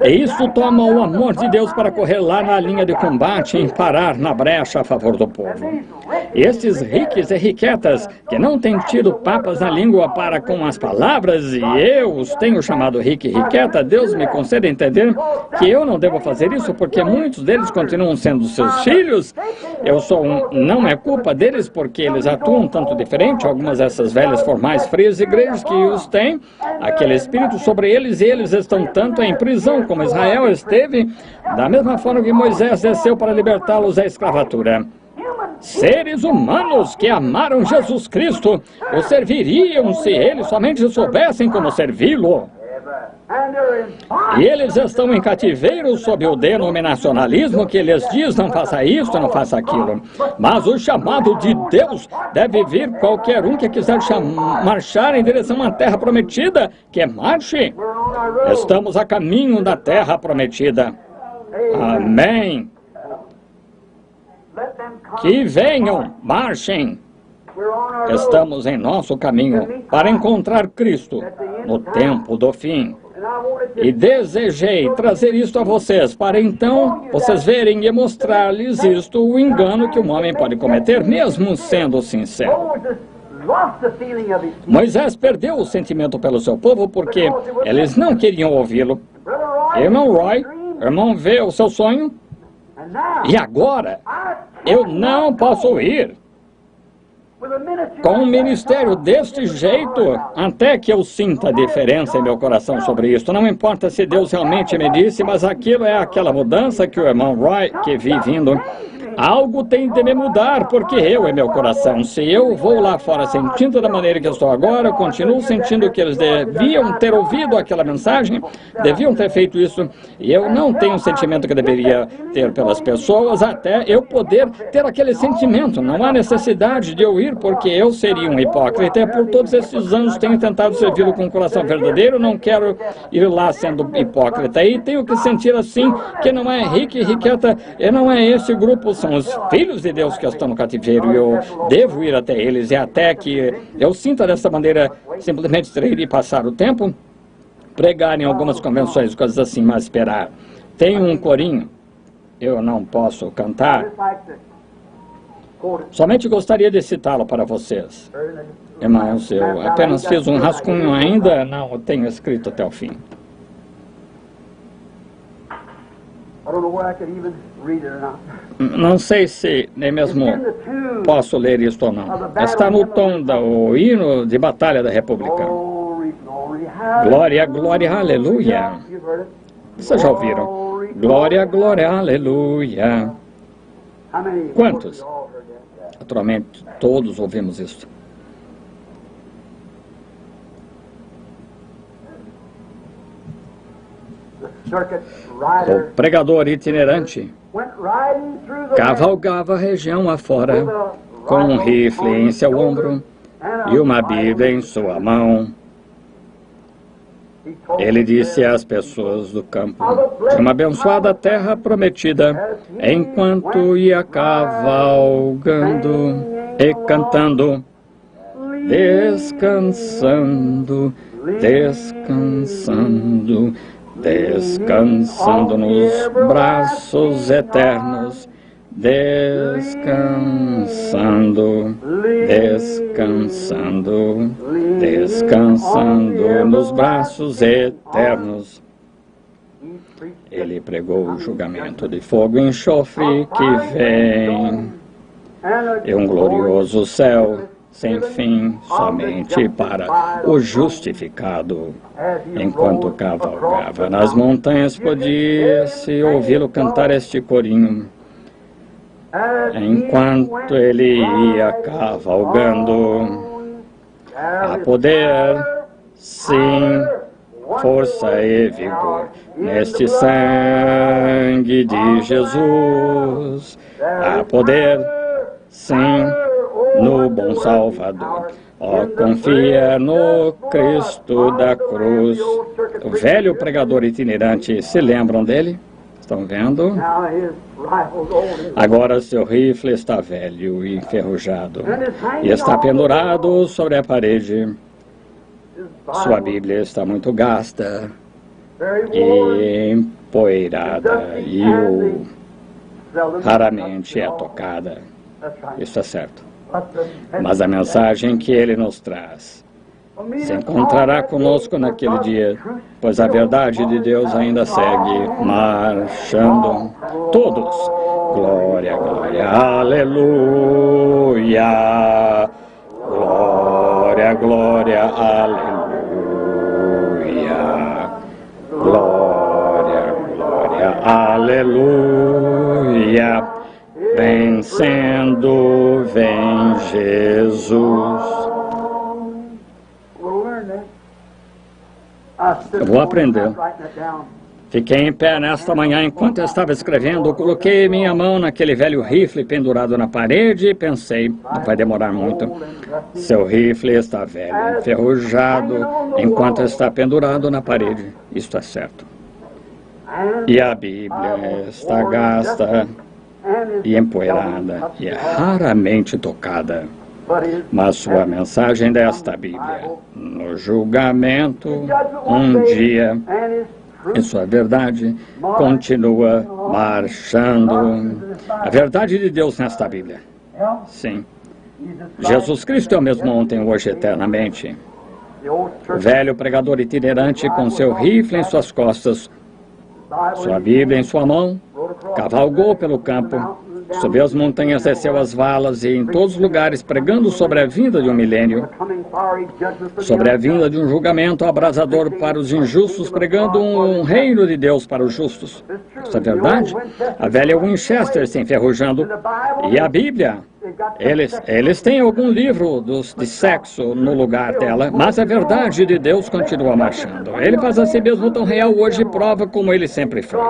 E isso toma o amor de Deus para correr lá na linha de combate e parar na brecha a favor do povo. Estes riques e riquetas que não têm tido papas na língua para com as palavras, e eu os tenho chamado rique e riqueta, Deus me concede entender que eu não devo fazer isso porque muitos deles continuam sendo seus filhos. Eu sou não é culpa deles porque eles atuam tanto diferente. Algumas dessas velhas formais frias igrejas que os têm, aquele espírito sobre eles, e eles estão tanto em prisão como Israel esteve, da mesma forma que Moisés desceu para libertá-los da escravatura. Seres humanos que amaram Jesus Cristo o serviriam se eles somente soubessem como servi-lo. E eles estão em cativeiro sob o denominacionalismo que lhes diz não faça isso, não faça aquilo. Mas o chamado de Deus deve vir qualquer um que quiser marchar em direção à terra prometida, que marche. Estamos a caminho da terra prometida. Amém. Que venham, marchem. Estamos em nosso caminho para encontrar Cristo no tempo do fim. E desejei trazer isto a vocês, para então vocês verem e mostrar-lhes isto, o engano que um homem pode cometer, mesmo sendo sincero. Moisés perdeu o sentimento pelo seu povo porque eles não queriam ouvi-lo. Irmão Roy, irmão, vê o seu sonho? E agora, eu não posso ir. Com um ministério deste jeito, até que eu sinta a diferença em meu coração sobre isso. Não importa se Deus realmente me disse, mas aquilo é aquela mudança que o irmão Roy, que vi vindo. Algo tem de me mudar, porque eu é meu coração. Se eu vou lá fora sentindo da maneira que eu estou agora, eu continuo sentindo que eles deviam ter ouvido aquela mensagem, deviam ter feito isso, e eu não tenho o sentimento que deveria ter pelas pessoas, até eu poder ter aquele sentimento. Não há necessidade de eu ir, porque eu seria um hipócrita. E por todos esses anos tenho tentado servi-lo com o coração verdadeiro, não quero ir lá sendo hipócrita. E tenho que sentir assim, que não é rico e riqueta, e não é esse grupo, são os filhos de Deus que estão no cativeiro, e eu devo ir até eles, e até que eu sinta dessa maneira, simplesmente ter de passar o tempo, pregar em algumas convenções, coisas assim, mas esperar. Tem um corinho, eu não posso cantar, somente gostaria de citá-lo para vocês. Irmãos, eu apenas fiz um rascunho ainda, não tenho escrito até o fim. Não sei se nem mesmo posso ler isto ou não. Está no tom do hino de batalha da República. Glória, glória, aleluia. Vocês já ouviram? Glória, glória, aleluia. Quantos? Naturalmente, todos ouvimos isso. O pregador itinerante cavalgava a região afora, com um rifle em seu ombro e uma Bíblia em sua mão. Ele disse às pessoas do campo de uma abençoada terra prometida, enquanto ia cavalgando e cantando, descansando, descansando, descansando nos braços eternos, descansando, descansando, descansando nos braços eternos. Ele pregou o julgamento de fogo e enxofre que vem, e um glorioso céu sem fim, somente para o justificado. Enquanto cavalgava nas montanhas, podia-se ouvi-lo cantar este corinho. Enquanto ele ia cavalgando, há poder, sim, força e vigor neste sangue de Jesus. Há poder, sim, no bom Salvador. Ó, confia no Cristo da cruz. O velho pregador itinerante, se lembram dele? Estão vendo? Agora seu rifle está velho e enferrujado e está pendurado sobre a parede. Sua Bíblia está muito gasta e empoeirada e raramente é tocada. Isso é certo. Mas a mensagem que ele nos traz se encontrará conosco naquele dia, pois a verdade de Deus ainda segue marchando. Todos, glória, glória, aleluia, glória, glória, aleluia, glória, glória, aleluia, vencendo, vem Jesus. Eu vou aprender. Fiquei em pé nesta manhã enquanto eu estava escrevendo. Coloquei minha mão naquele velho rifle pendurado na parede e pensei, não vai demorar muito. Seu rifle está velho, enferrujado, enquanto está pendurado na parede. Isto é certo. E a Bíblia está gasta e empoeirada e é raramente tocada. Mas sua mensagem desta Bíblia, no julgamento, um dia, e sua verdade continua marchando. A verdade de Deus nesta Bíblia. Sim. Jesus Cristo é o mesmo ontem, hoje, eternamente. O velho pregador itinerante com seu rifle em suas costas, sua Bíblia em sua mão, cavalgou pelo campo, subiu as montanhas, desceu as valas e em todos os lugares pregando sobre a vinda de um milênio, sobre a vinda de um julgamento abrasador para os injustos, pregando um reino de Deus para os justos. Isso é verdade? A velha Winchester se enferrujando. E a Bíblia, eles têm algum livro de sexo no lugar dela, mas a verdade de Deus continua marchando. Ele faz a si mesmo tão real hoje e prova como ele sempre foi.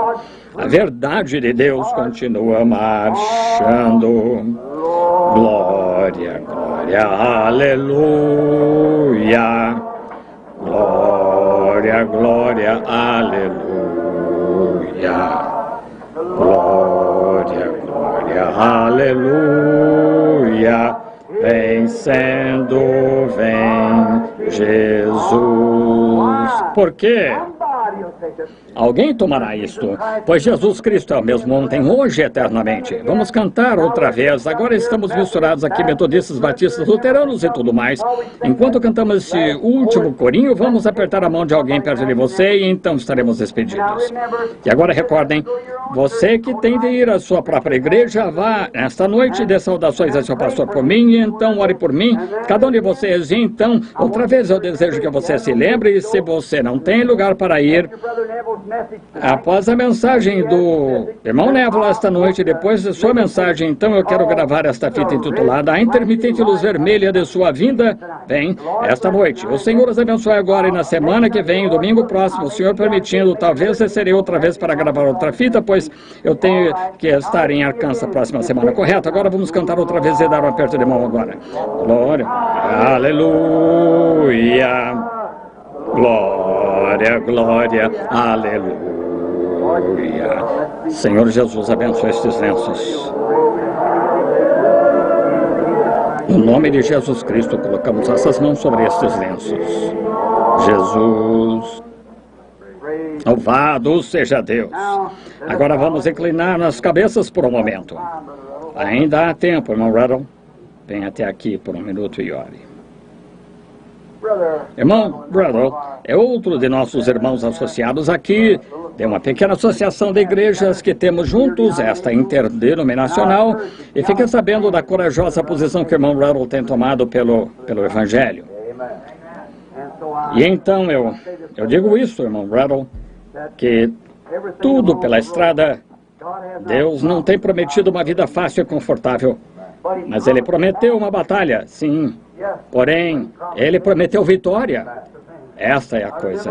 A verdade de Deus continua marchando. Glória, glória, aleluia. Glória, glória, aleluia. Glória, glória, aleluia. Vencendo, vem Jesus. Por quê? Alguém tomará isto, pois Jesus Cristo é o mesmo ontem, hoje e eternamente. Vamos cantar outra vez. Agora estamos misturados aqui, metodistas, batistas, luteranos e tudo mais. Enquanto cantamos esse último corinho, vamos apertar a mão de alguém perto de você e então estaremos despedidos. E agora recordem, você que tem de ir à sua própria igreja, vá esta noite e dê saudações a seu pastor por mim e então ore por mim, cada um de vocês. E então, outra vez eu desejo que você se lembre, e se você não tem lugar para ir, após a mensagem do irmão Névola esta noite, depois de sua mensagem, então eu quero gravar esta fita intitulada A Intermitente Luz Vermelha de Sua Vinda Vem esta noite. O Senhor os abençoe agora e na semana que vem, domingo próximo, o Senhor permitindo, talvez descerei outra vez para gravar outra fita, pois eu tenho que estar em Arkansas próxima semana, correto? Agora vamos cantar outra vez e dar um aperto de mão agora. Glória, aleluia. Glória, glória, aleluia. Senhor Jesus, abençoe estes lenços. No nome de Jesus Cristo, colocamos essas mãos sobre estes lenços. Jesus, louvado seja Deus. Agora vamos inclinar nas cabeças por um momento. Ainda há tempo, irmão Rattle. Venha até aqui por um minuto e ore. Irmão Rattle é outro de nossos irmãos associados aqui de uma pequena associação de igrejas que temos juntos, esta interdenominacional, e fique sabendo da corajosa posição que o irmão Rattle tem tomado pelo Evangelho. E então eu digo isso, irmão Rattle, que tudo pela estrada, Deus não tem prometido uma vida fácil e confortável, mas Ele prometeu uma batalha, sim. Porém, Ele prometeu vitória. Esta é a coisa.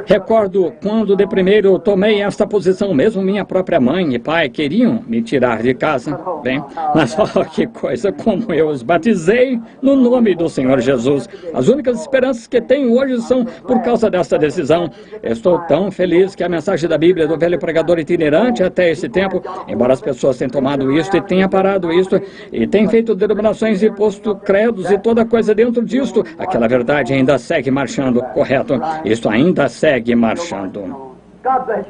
Recordo quando de primeiro eu tomei esta posição, mesmo minha própria mãe e pai queriam me tirar de casa. Bem, mas olha que coisa, como eu os batizei no nome do Senhor Jesus. As únicas esperanças que tenho hoje são por causa desta decisão. Estou tão feliz que a mensagem da Bíblia do velho pregador itinerante até esse tempo, embora as pessoas tenham tomado isto e tenham parado isto, e tenham feito denominações e posto credos e toda coisa dentro disto, aquela verdade ainda segue marchando, correto? Isto ainda segue marchando.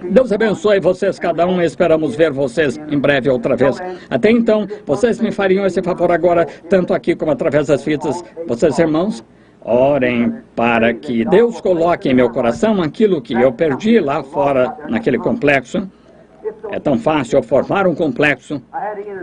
Deus abençoe vocês, cada um. Esperamos ver vocês em breve outra vez. Até então, vocês me fariam esse favor agora, tanto aqui como através das fitas. Vocês, irmãos, orem para que Deus coloque em meu coração aquilo que eu perdi lá fora, naquele complexo. É tão fácil formar um complexo.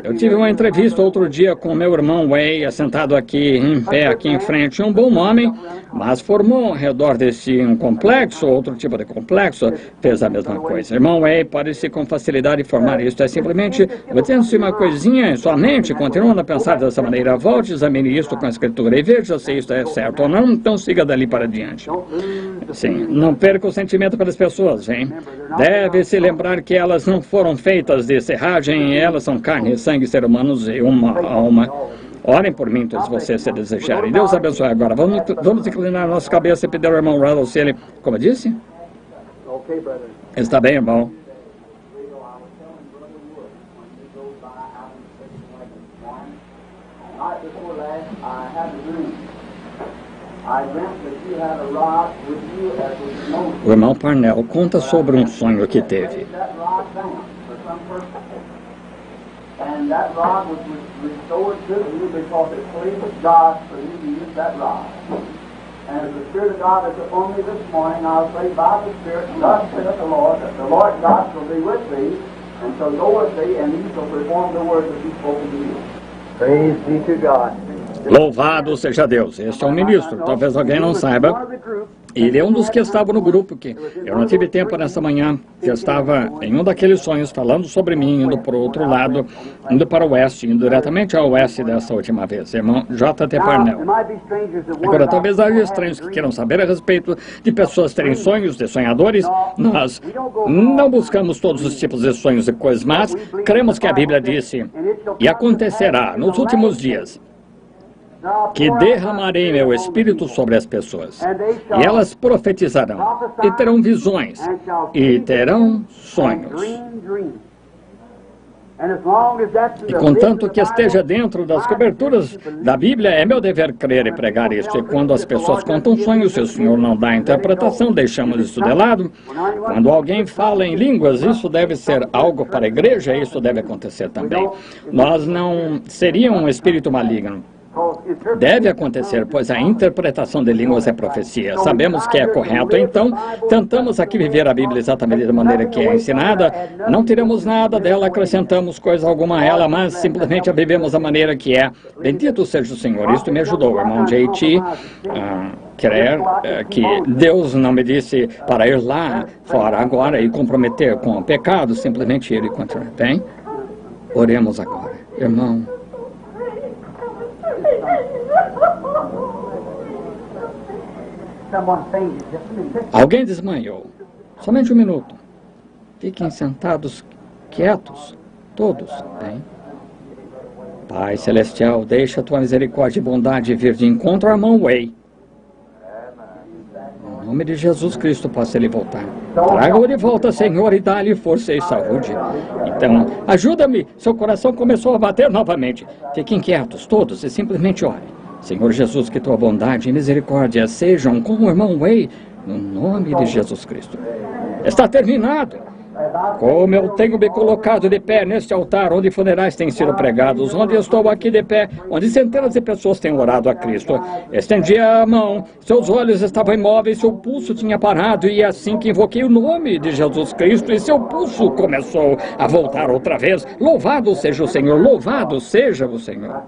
Eu tive uma entrevista outro dia com meu irmão Way, assentado aqui, em pé, aqui em frente. Um bom homem, mas formou ao redor desse um complexo, outro tipo de complexo, fez a mesma coisa. Irmão Way pode-se com facilidade formar isso. É simplesmente, metendo-se uma coisinha em sua mente, continuando a pensar dessa maneira. Volte, examine isso com a Escritura e veja se isso é certo ou não, então siga dali para diante. Sim, não perca o sentimento pelas pessoas, hein? Deve-se lembrar que elas não foram feitas de serragem, elas são carne e sangue, ser humanos e uma alma. Orem por mim, todos vocês, se desejarem. Deus abençoe agora. Vamos inclinar a nossa cabeça e pedir ao irmão Ruddle se ele... Como eu disse? Está bem, irmão. O irmão Parnell conta sobre um sonho que teve. And that rod was restored to you because it pleased God for you to use that rod. And as the Spirit of God is upon me this morning, I'll say by the Spirit, thus saith the Lord, that the Lord God shall be with thee, and shall go with thee, and he shall perform the words that he spoken to you. Praise be to God. Louvado seja Deus. Este é um ministro. Talvez alguém não saiba. Ele é um dos que estava no grupo que eu não tive tempo nessa manhã, que eu estava em um daqueles sonhos falando sobre mim, indo para o outro lado, indo para o oeste, indo diretamente ao oeste dessa última vez, irmão J.T. Parnell. Agora, talvez haja estranhos que queiram saber a respeito de pessoas terem sonhos, de sonhadores. Nós não buscamos todos os tipos de sonhos e coisas, mas cremos que a Bíblia disse, e acontecerá nos últimos dias, que derramarei meu espírito sobre as pessoas, e elas profetizarão, e terão visões, e terão sonhos. E contanto que esteja dentro das coberturas da Bíblia, é meu dever crer e pregar isso. E quando as pessoas contam sonhos, se o Senhor não dá a interpretação, deixamos isso de lado. Quando alguém fala em línguas, isso deve ser algo para a igreja, isso deve acontecer também. Nós não seria um espírito maligno. Deve acontecer, pois a interpretação de línguas é profecia. Sabemos que é correto, então tentamos aqui viver a Bíblia exatamente da maneira que é ensinada. Não tiramos nada dela, acrescentamos coisa alguma a ela, mas simplesmente a vivemos da maneira que é. Bendito seja o Senhor. Isto me ajudou, irmão J.T. Crer que Deus não me disse para ir lá fora agora e comprometer com o pecado, simplesmente ir e continuar. Bem, oremos agora, irmão. Alguém desmaiou. Somente um minuto. Fiquem sentados, quietos, todos, bem? Pai Celestial, deixa a tua misericórdia e bondade vir de encontro ao irmão Way. Em nome de Jesus Cristo, possa ele voltar. Traga-o de volta, Senhor, e dá-lhe força e saúde. Então, ajuda-me. Seu coração começou a bater novamente. Fiquem quietos, todos, e simplesmente orem. Senhor Jesus, que tua bondade e misericórdia sejam com o irmão Way, no nome de Jesus Cristo. Está terminado. Como eu tenho me colocado de pé neste altar onde funerais têm sido pregados, onde eu estou aqui de pé, onde centenas de pessoas têm orado a Cristo. Estendi a mão, seus olhos estavam imóveis, seu pulso tinha parado, e assim que invoquei o nome de Jesus Cristo, e seu pulso começou a voltar outra vez. Louvado seja o Senhor, louvado seja o Senhor.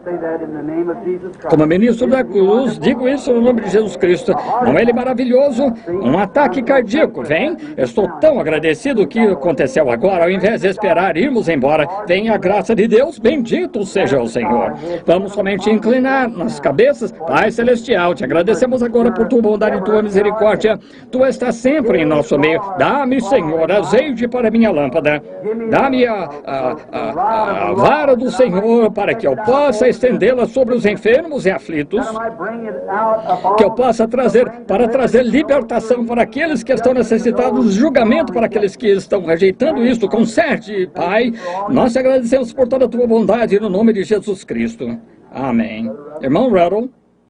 Como ministro da cruz, digo isso no nome de Jesus Cristo. Não é ele maravilhoso? Um ataque cardíaco, vem? Estou tão agradecido que aconteceu agora, ao invés de esperar irmos embora, vem a graça de Deus, bendito seja o Senhor. Vamos somente inclinar nossas cabeças. Pai Celestial, te agradecemos agora por tua bondade e tua misericórdia. Tu estás sempre em nosso meio. Dá-me, Senhor, azeite para minha lâmpada. Dá-me a vara do Senhor para que eu possa estendê-la sobre os enfermos e aflitos. Que eu possa trazer libertação para aqueles que estão necessitados, julgamento para aqueles que estão rejeitando isto. Conserte, Pai. Nós te agradecemos por toda a tua bondade no nome de Jesus Cristo. Amém. Irmão Ruddle.